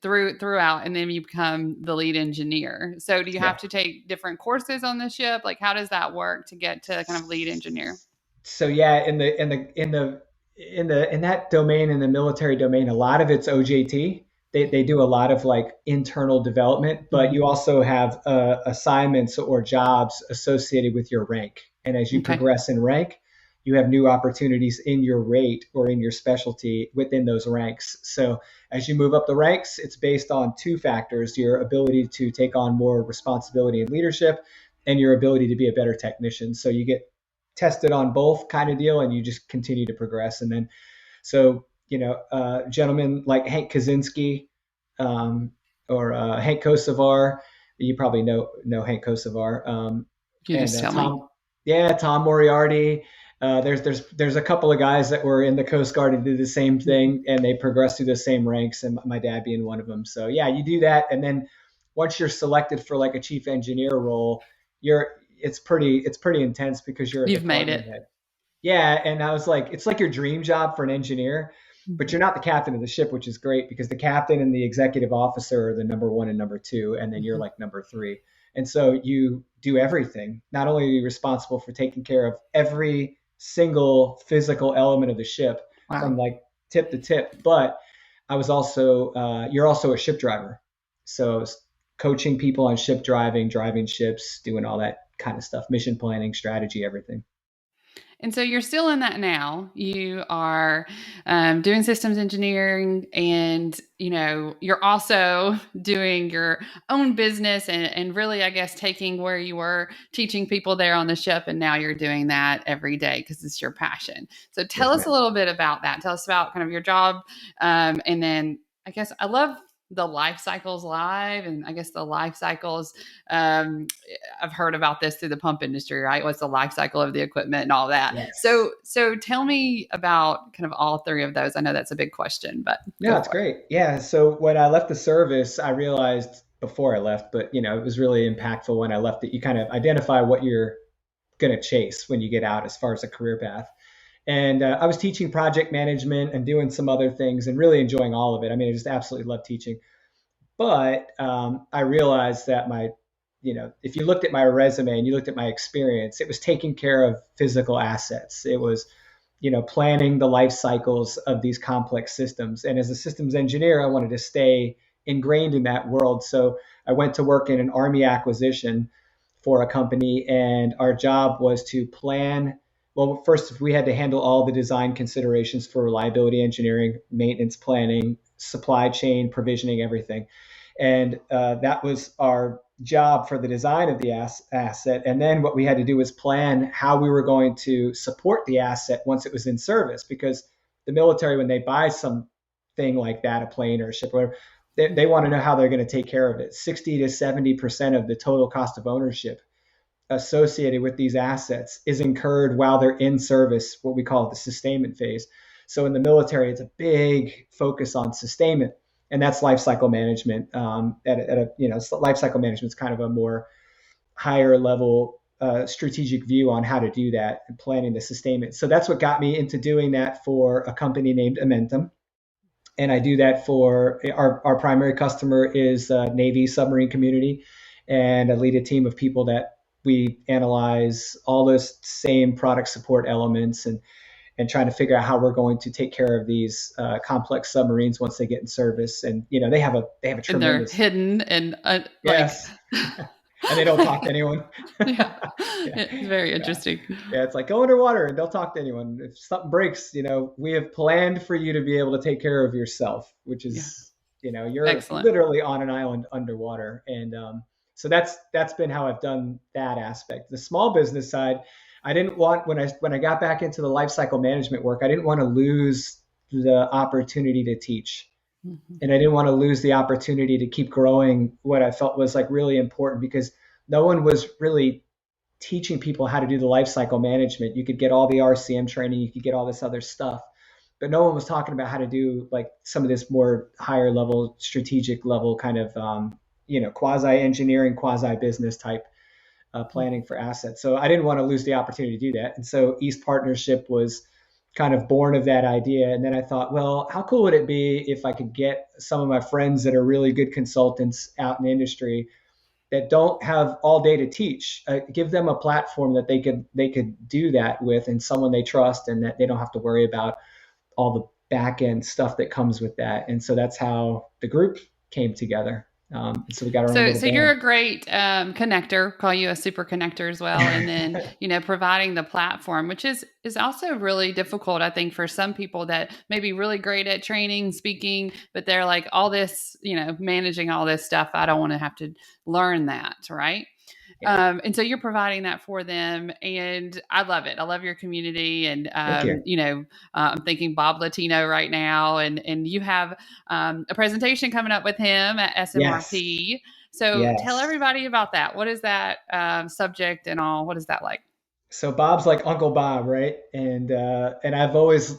throughout, and then you become the lead engineer. So do you Yeah. have to take different courses on the ship? Like, how does that work to get to kind of lead engineer? So yeah, in that domain, in the military domain, a lot of it's OJT. They do a lot of like internal development, but you Mhm. also have assignments or jobs associated with your rank. And as you Okay. progress in rank, you have new opportunities in your rate or in your specialty within those ranks. So as you move up the ranks, it's based on two factors: your ability to take on more responsibility and leadership, and your ability to be a better technician. So you get tested on both kind of deal, and you just continue to progress. And then, so, gentlemen like Hank Kaczynski, um, or Hank Kosovar, you probably know Hank Kosovar, You and just tell me. Tom Moriarty. There's a couple of guys that were in the Coast Guard and did the same thing, and they progressed through the same ranks, and my dad being one of them. So yeah, you do that, and then once you're selected for like a chief engineer role, it's pretty intense because you're a You've made department it. head. Yeah, and I was like, it's like your dream job for an engineer, but you're not the captain of the ship, which is great because the captain and the executive officer are the number one and number two, and then you're Mhm. like number three. And so you do everything. Not only are you responsible for taking care of every single physical element of the ship from Wow. like tip to tip, but you're also a ship driver. So I was coaching people on ship driving, driving ships, doing all that kind of stuff, mission planning, strategy, everything. And so you're still in that now. You are doing systems engineering, and you're also doing your own business, and really, I guess, taking where you were teaching people there on the ship, and now you're doing that every day because it's your passion. So tell Yes, us a ma'am. little bit about that. Tell us about kind of your job, and then I guess I love the life cycles live, and I guess the life cycles. Um, I've heard about this through the pump industry, right? What's the life cycle of the equipment and all that. Yes. So tell me about kind of all three of those. I know that's a big question, but No, go it's for it. great. Yeah. So when I left the service, I realized before I left, but it was really impactful when I left that you kind of identify what you're going to chase when you get out as far as a career path. And I was teaching project management and doing some other things and really enjoying all of it. I mean, I just absolutely love teaching. But I realized that if you looked at my resume and you looked at my experience, it was taking care of physical assets. It was, planning the life cycles of these complex systems. And as a systems engineer, I wanted to stay ingrained in that world. So I went to work in an Army acquisition for a company, and our job was to plan. Well, first, we had to handle all the design considerations for reliability engineering, maintenance planning, supply chain, provisioning, everything. And that was our job for the design of the asset. And then what we had to do was plan how we were going to support the asset once it was in service, because the military, when they buy something like that, a plane or a ship or whatever, they want to know how they're going to take care of it. 60 to 70% of the total cost of ownership associated with these assets is incurred while they're in service, what we call the sustainment phase. So in the military, it's a big focus on sustainment. and that's life cycle management. Life cycle management is kind of a more higher level strategic view on how to do that and planning the sustainment. So that's what got me into doing that for a company named Amentum. And I do that for our primary customer is Navy submarine community. And I lead a team of people that we analyze all those same product support elements and trying to figure out how we're going to take care of these complex submarines once they get in service. And they have a tremendous, and they're hidden and yes. And they don't talk to anyone. Yeah. It's very interesting. Yeah, it's like go underwater and they'll talk to anyone. If something breaks, we have planned for you to be able to take care of yourself, which is, you're Excellent. Literally on an island underwater. And so that's been how I've done that aspect. The small business side, I didn't want, when I got back into the life cycle management work, I didn't want to lose the opportunity to teach. Mm-hmm. And I didn't want to lose the opportunity to keep growing what I felt was like really important, because no one was really teaching people how to do the life cycle management. You could get all the RCM training, you could get all this other stuff, but no one was talking about how to do like some of this more higher level, strategic level kind of, quasi engineering, quasi business type planning for assets. So I didn't want to lose the opportunity to do that. And so East Partnership was kind of born of that idea. And then I thought, well, how cool would it be if I could get some of my friends that are really good consultants out in the industry that don't have all day to teach, give them a platform that they could do that with, and someone they trust, and that they don't have to worry about all the back end stuff that comes with that. And so that's how the group came together. So we got our own. So you're a great connector. Call you a super connector as well. And then providing the platform, which is also really difficult, I think, for some people that may be really great at training, speaking, but they're like all this, managing all this stuff. I don't want to have to learn that, right? Yeah. And so you're providing that for them, and I love it. I love your community, and I'm thinking Bob Latino right now, and you have a presentation coming up with him at SMRP. Yes. So tell everybody about that. What is that subject and all? What is that like? So Bob's like Uncle Bob, right? And I've always,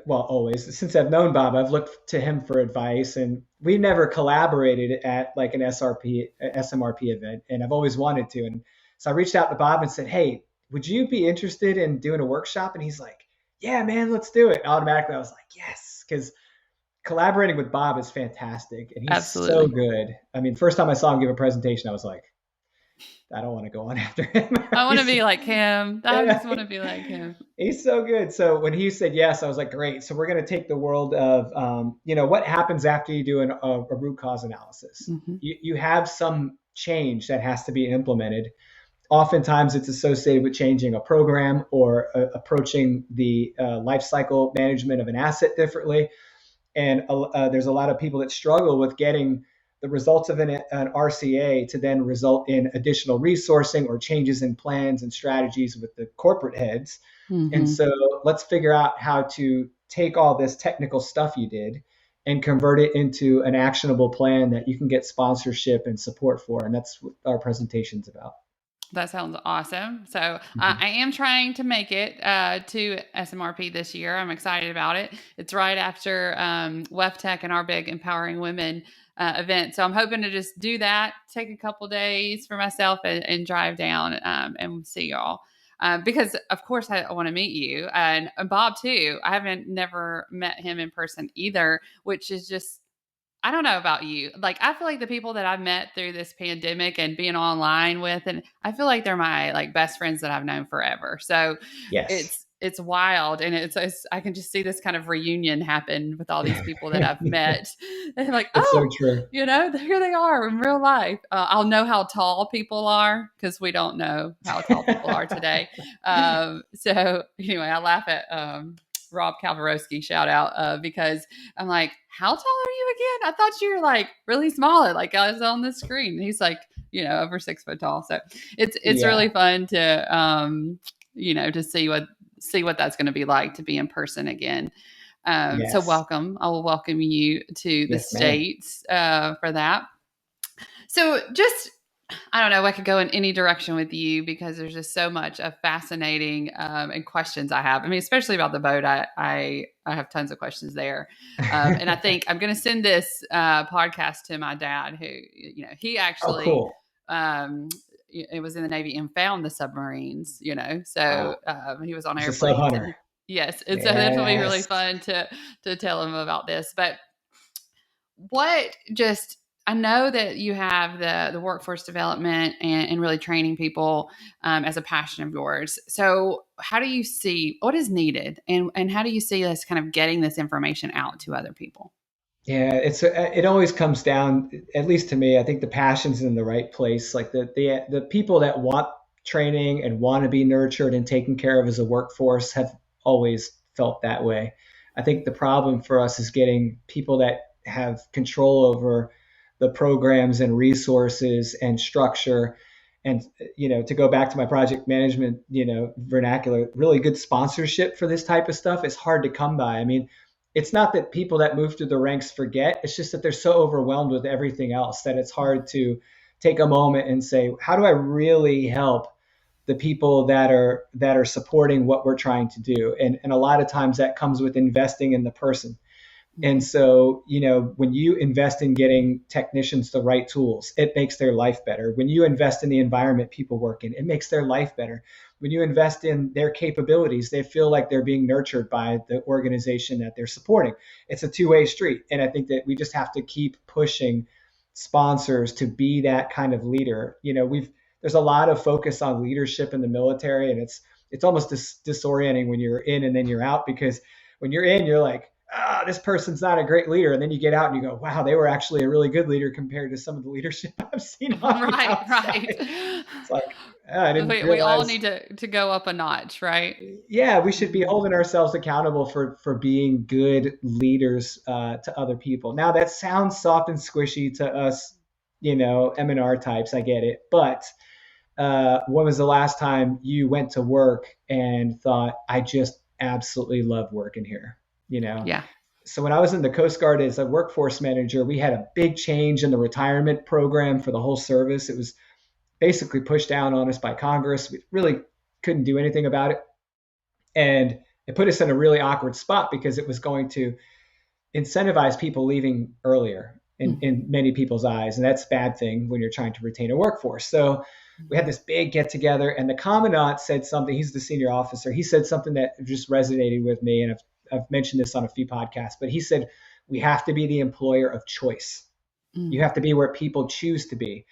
always since I've known Bob, I've looked to him for advice, and we never collaborated at like an SMRP event, and I've always wanted to. And so I reached out to Bob and said, hey, would you be interested in doing a workshop? And he's like, yeah, man, let's do it. Automatically, I was like, yes, because collaborating with Bob is fantastic. And he's Absolutely. So good. I mean, first time I saw him give a presentation, I was like, I don't want to go on after him. I want to be like him. I just want to be like him. He's so good. So when he said yes, I was like, great. So we're going to take the world of, what happens after you do a root cause analysis. Mm-hmm. You have some change that has to be implemented. Oftentimes it's associated with changing a program or approaching the life cycle management of an asset differently. And there's a lot of people that struggle with getting the results of an RCA to then result in additional resourcing or changes in plans and strategies with the corporate heads. Mm-hmm. And so let's figure out how to take all this technical stuff you did and convert it into an actionable plan that you can get sponsorship and support for. And that's what our presentation's about. That sounds awesome. So I am trying to make it to SMRP this year. I'm excited about it. It's right after WEFTech and our big Empowering Women event. So I'm hoping to just do that, take a couple days for myself and drive down and see y'all. Because of course I want to meet you and Bob too. I haven't never met him in person either, which is just, I don't know about you. Like, I feel like the people that I've met through this pandemic and being online with, and I feel like they're my like best friends that I've known forever. So it's wild. And it's I can just see this kind of reunion happen with all these people that I've met. And like, so true. Here they are in real life. I'll know how tall people are because we don't know how tall people are today. So anyway, I laugh at, Rob Kalvarowski, shout out, because I'm like, how tall are you again? I thought you were like really small, like I was on the screen. And he's like, over 6 foot tall. So it's really fun to, to see what that's going to be like to be in person again. So welcome. I will welcome you to the States for that. So just I don't know. I could go in any direction with you because there's just so much of fascinating and questions I have. I mean, especially about the boat. I have tons of questions there, and I think I'm going to send this podcast to my dad, who he Oh, actually cool. it was in the Navy and found the submarines. So Wow. he was on He's a sub airplanes, and hunter. yes, and so that'll be really Yes. fun to tell him about this, but. What just I know that you have the workforce development and really training people as a passion of yours. So how do you see what is needed and how do you see us kind of getting this information out to other people? Yeah, it always comes down, at least to me, I think the passion's in the right place. Like the people that want training and want to be nurtured and taken care of as a workforce have always felt that way. I think the problem for us is getting people that have control over the programs and resources and structure. And to go back to my project management, vernacular, really good sponsorship for this type of stuff is hard to come by. I mean, it's not that people that move through the ranks forget. It's just that they're so overwhelmed with everything else that it's hard to take a moment and say, how do I really help the people that are supporting what we're trying to do? And a lot of times that comes with investing in the person. And Mhm. so, when you invest in getting technicians the right tools, it makes their life better. When you invest in the environment people work in, it makes their life better. When you invest in their capabilities, they feel like they're being nurtured by the organization that they're supporting. It's a two-way street. And I think that we just have to keep pushing sponsors to be that kind of leader. There's a lot of focus on leadership in the military, and it's almost disorienting when you're in and then you're out, because when you're in, you're like, this person's not a great leader. And then you get out and you go, wow, they were actually a really good leader compared to some of the leadership I've seen on the Right, outside. right. It's like, I didn't We all realize. need to go up a notch, right? Yeah, we should be Mhm. holding ourselves accountable for being good leaders to other people. Now that sounds soft and squishy to us, M&R types. I get it, but when was the last time you went to work and thought, I just absolutely love working here? You know, Yeah. so when I was in the Coast Guard as a workforce manager, we had a big change in the retirement program for the whole service. It was basically pushed down on us by Congress. We really couldn't do anything about it. And it put us in a really awkward spot because it was going to incentivize people leaving earlier in many people's eyes. And that's a bad thing when you're trying to retain a workforce. So we had this big get together, and the commandant said something. He's the senior officer. He said something that just resonated with me. And I've mentioned this on a few podcasts, but he said, we have to be the employer of choice. You Mm. have to be where people choose to be.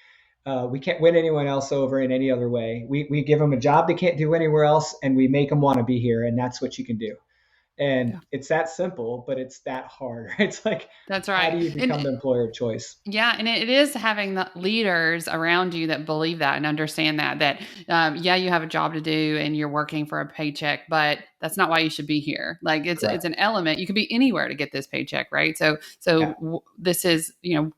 We can't win anyone else over in any other way. We give them a job they can't do anywhere else, and we make them want to be here. And that's what you can do. And Yeah. it's that simple, but it's that hard. It's like, That's how right. do you become the employer of choice? Yeah, and it is having the leaders around you that believe that and understand that yeah, you have a job to do and you're working for a paycheck, but that's not why you should be here. Like it's Correct. an element. You could be anywhere to get this paycheck, right? So Yeah, this is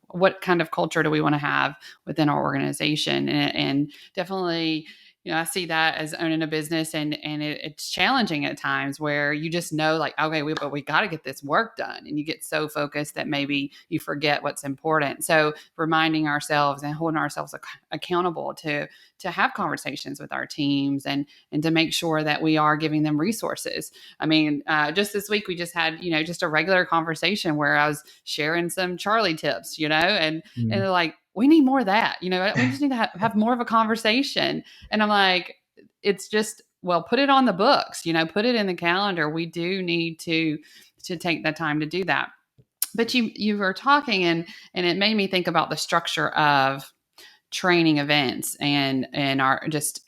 what kind of culture do we want to have within our organization, and definitely. I see that as owning a business, and it's challenging at times where you just know, like, okay, but we got to get this work done, and you get so focused that maybe you forget what's important. So reminding ourselves and holding ourselves accountable to have conversations with our teams and to make sure that we are giving them resources. I mean, just this week we just had just a regular conversation where I was sharing some Charli tips, and they're like, we need more of that. We just need to have more of a conversation. And I'm like, it's just, well, put it on the books, put it in the calendar. We do need to take the time to do that. But you were talking, and it made me think about the structure of training events and our just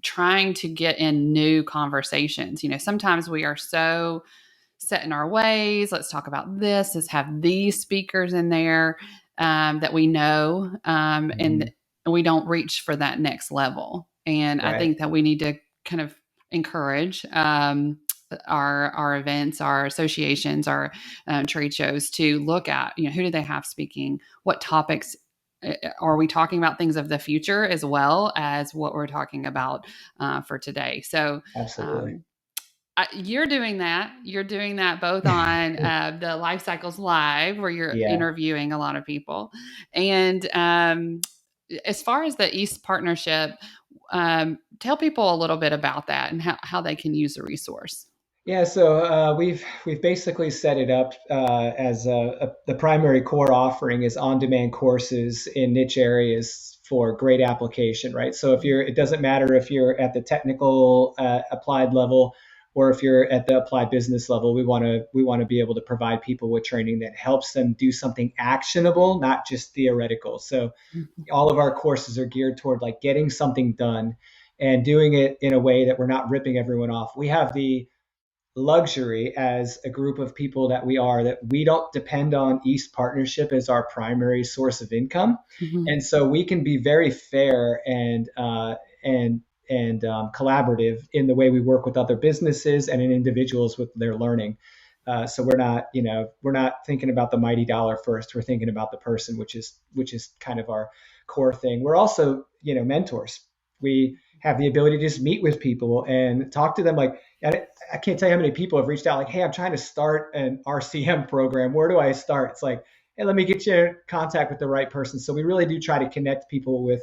trying to get in new conversations. Sometimes we are so set in our ways. Let's talk about this. Let's have these speakers in there that we know, mm-hmm. and we don't reach for that next level. And I Right. think that we need to kind of encourage our events, our associations, our trade shows to look at, who do they have speaking, what topics are we talking about, things of the future as well as what we're talking about for today. So Absolutely. um, you're doing that. You're doing that both on the Life Cycles Live, where you're Yeah. interviewing a lot of people, and as far as the East Partnership, tell people a little bit about that and how they can use the resource. Yeah, so we've basically set it up as the primary core offering is on-demand courses in niche areas for great application, right? So it doesn't matter if you're at the technical applied level or if you're at the applied business level. We want to be able to provide people with training that helps them do something actionable, not just theoretical. So all of our courses are geared toward like getting something done and doing it in a way that we're not ripping everyone off. We have the luxury as a group of people that we don't depend on East Partnership as our primary source of income, and so we can be very fair and collaborative in the way we work with other businesses and in individuals with their learning. So we're not thinking about the mighty dollar first. We're thinking about the person, which is kind of our core thing. We're also mentors. We have the ability to just meet with people and talk to them. Like, I can't tell you how many people have reached out like, hey, I'm trying to start an RCM program. Where do I start? It's like, hey, let me get you in contact with the right person. So we really do try to connect people with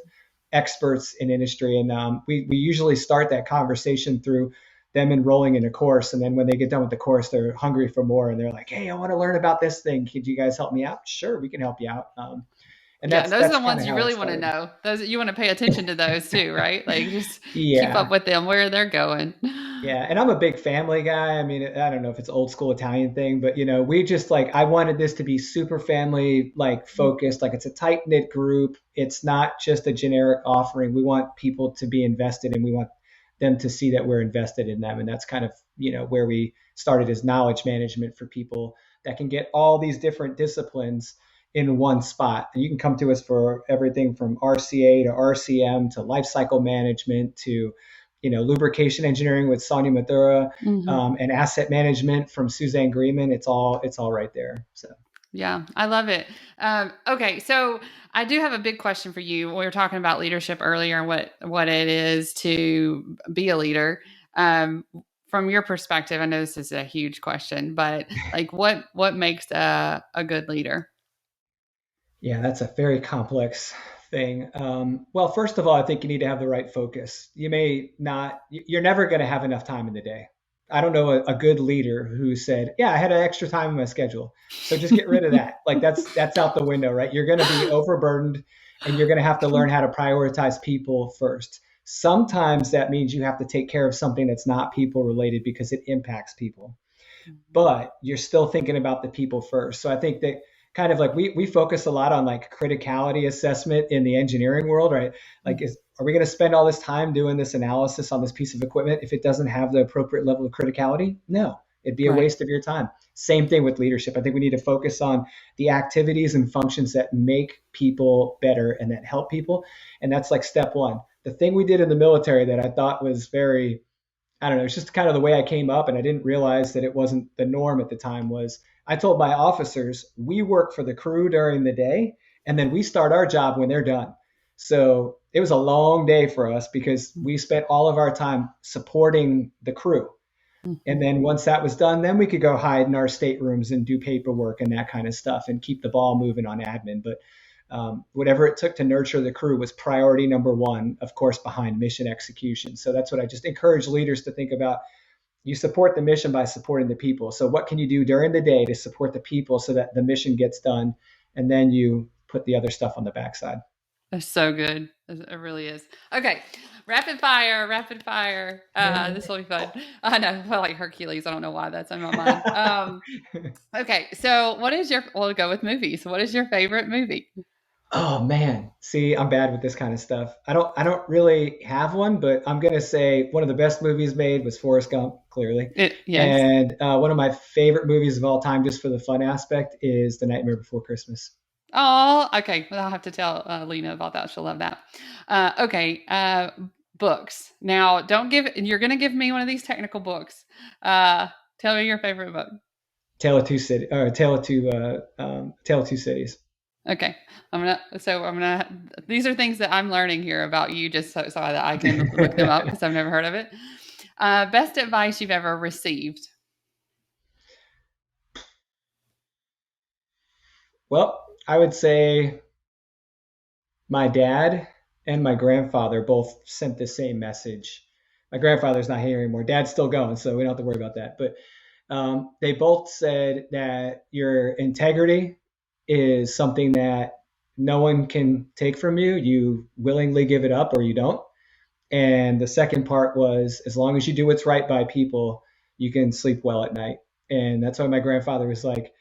experts in industry. And we usually start that conversation through them enrolling in a course. And then when they get done with the course, they're hungry for more. And they're like, hey, I want to learn about this thing. Could you guys help me out? Sure, we can help you out. And Yeah, those are the kind ones of you how it really want to started. know. Those you want to pay attention to those too, right? Like just keep up Yeah. with them where they're going. Yeah, and I'm a big family guy. I mean, I don't know if it's old school Italian thing, but we just like I wanted this to be super family like focused, like it's a tight knit group. It's not just a generic offering. We want people to be invested, and we want them to see that we're invested in them, and that's kind of where we started as knowledge management for people that can get all these different disciplines in one spot. And you can come to us for everything from RCA to RCM to life cycle management to lubrication engineering with Sonia Mathura, Mm-hmm. and asset management from Suzanne Greenman. It's all right there. So Yeah, I love it. Okay, so I do have a big question for you. We were talking about leadership earlier and what it is to be a leader. From your perspective, I know this is a huge question, but like what makes a good leader? yeah, that's a very complex thing. Well, first of all, I think you need to have the right focus. You're never going to have enough time in the day. I don't know a good leader who said, yeah, I had an extra time in my schedule. So just get rid of that. Like that's out the window, right? You're going to be overburdened and you're going to have to learn how to prioritize people first. Sometimes that means you have to take care of something that's not people related because it impacts people, but you're still thinking about the people first. So I think that kind of like we focus a lot on like criticality assessment in the engineering world, right? Like, are we going to spend all this time doing this analysis on this piece of equipment if it doesn't have the appropriate level of criticality? No, it'd be a Right. waste of your time. Same thing with leadership. I think we need to focus on the activities and functions that make people better and that help people. And that's like step one. The thing we did in the military that I thought was very, I don't know, it's just kind of the way I came up, and I didn't realize that it wasn't the norm at the time, was I told my officers, we work for the crew during the day, and then we start our job when they're done. So it was a long day for us because we spent all of our time supporting the crew. And Mhm. then once that was done, then we could go hide in our staterooms and do paperwork and that kind of stuff and keep the ball moving on admin. But whatever it took to nurture the crew was priority number one, of course, behind mission execution. So that's what I just encourage leaders to think about. You support the mission by supporting the people. So what can you do during the day to support the people so that the mission gets done? And then you put the other stuff on the backside. That's so good. It really is. Okay. Rapid fire, rapid fire. This will be fun. I know. I feel like Hercules. I don't know why that's in my mind. Okay. So we'll go with movies. What is your favorite movie? Oh man, see, I'm bad with this kind of stuff. I don't really have one, but I'm gonna say one of the best movies made was Forrest Gump, clearly, Yes. and one of my favorite movies of all time, just for the fun aspect, is The Nightmare Before Christmas. Oh, okay. Well, I'll have to tell Lena about that. She'll love that. Okay. Books. Now, don't give, you're going to give me one of these technical books. Tell me your favorite book. Tale of Two Cities. Okay. These are things that I'm learning here about you just so that I can look them up because I've never heard of it. Best advice you've ever received. Well, I would say my dad and my grandfather both sent the same message. My grandfather's not here anymore. Dad's still going, so we don't have to worry about that. But they both said that your integrity is something that no one can take from you. You willingly give it up or you don't. And the second part was, as long as you do what's right by people, you can sleep well at night. And that's why my grandfather was like,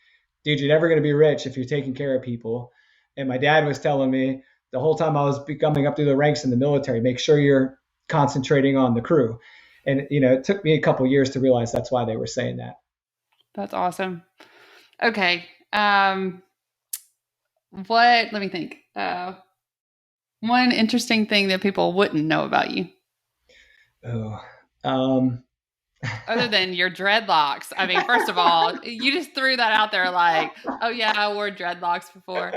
dude, you're never going to be rich if you're taking care of people. And my dad was telling me the whole time I was coming up through the ranks in the military, make sure you're concentrating on the crew. And, it took me a couple of years to realize that's why they were saying that. That's awesome. Okay. Let me think. One interesting thing that people wouldn't know about you. Other than your dreadlocks. I mean, first of all, you just threw that out there like, oh yeah, I wore dreadlocks before.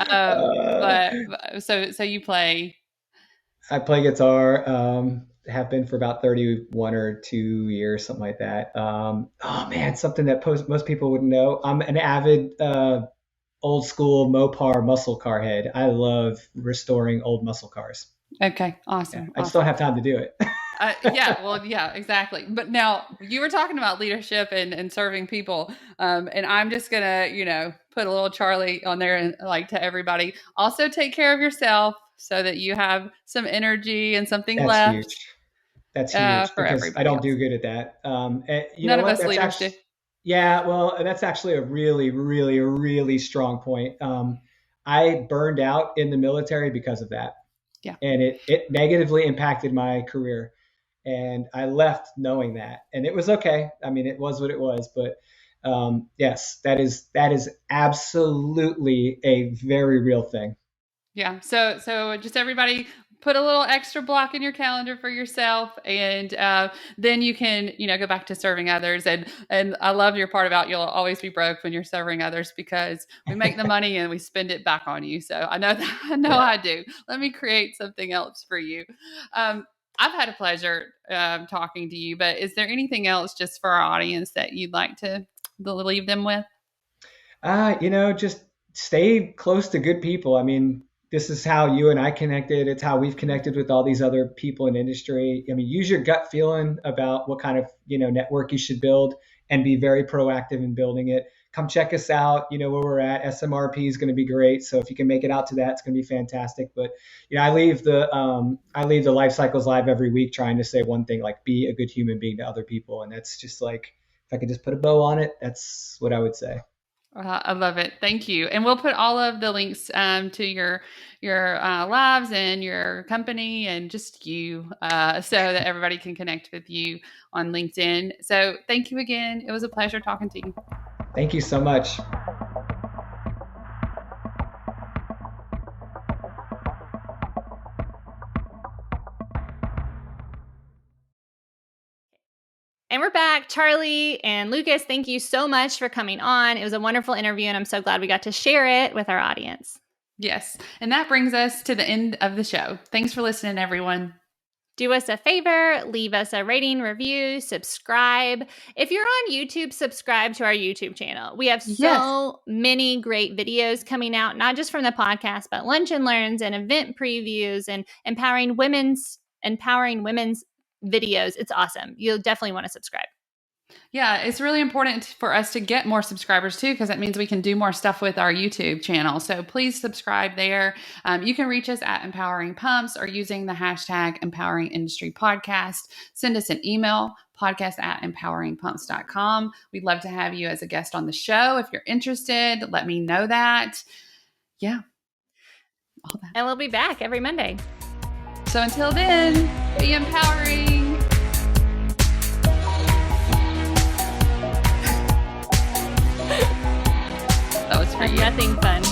But so you play. I play guitar, have been for about 31 or 2 years, something like that. Oh man, something that most people wouldn't know. I'm an avid old school Mopar muscle car head. I love restoring old muscle cars. Okay, awesome. Yeah, I just don't have time to do it. Yeah, exactly. But now you were talking about leadership and serving people. And I'm just going to, put a little Charli on there and like to everybody. Also take care of yourself so that you have some energy and something left. Huge. That's huge for because everybody I don't else. do good at that. None of us leaders do. Yeah, well, that's actually a really, really, really strong point. I burned out in the military because of that. Yeah. And it negatively impacted my career. And I left knowing that. And it was okay. I mean, it was what it was. But yes, that is absolutely a very real thing. Yeah. So just everybody put a little extra block in your calendar for yourself, and then you can, go back to serving others. And I love your part about you'll always be broke when you're serving others because we make the money and we spend it back on you. So I know that. I do. Let me create something else for you. I've had a pleasure talking to you, but is there anything else just for our audience that you'd like to leave them with? Just stay close to good people. I mean, this is how you and I connected. It's how we've connected with all these other people in industry. I mean, use your gut feeling about what kind of, network you should build and be very proactive in building it. Come check us out. Where we're at. SMRP is going to be great. So if you can make it out to that, it's going to be fantastic. But, I leave the Life Cycles Live every week trying to say one thing, like be a good human being to other people. And that's just like, if I could just put a bow on it, that's what I would say. I love it. Thank you. And we'll put all of the links to your lives and your company and just you so that everybody can connect with you on LinkedIn. So thank you again. It was a pleasure talking to you. Thank you so much. And we're back. Charli and Lucas, thank you so much for coming on. It was a wonderful interview, and I'm so glad we got to share it with our audience. Yes. And that brings us to the end of the show. Thanks for listening, everyone. Do us a favor, leave us a rating, review, subscribe. If you're on YouTube, subscribe to our YouTube channel. We have so many great videos coming out, not just from the podcast, but lunch and learns and event previews and empowering women's videos. It's awesome. You'll definitely want to subscribe. Yeah, it's really important for us to get more subscribers too, because that means we can do more stuff with our YouTube channel. So please subscribe there. You can reach us at Empowering Pumps or using the hashtag Empowering Industry Podcast. Send us an email, podcast@empoweringpumps.com. We'd love to have you as a guest on the show. If you're interested, let me know that. Yeah. All that. And we'll be back every Monday. So until then, be empowering. That was for you. Nothing fun.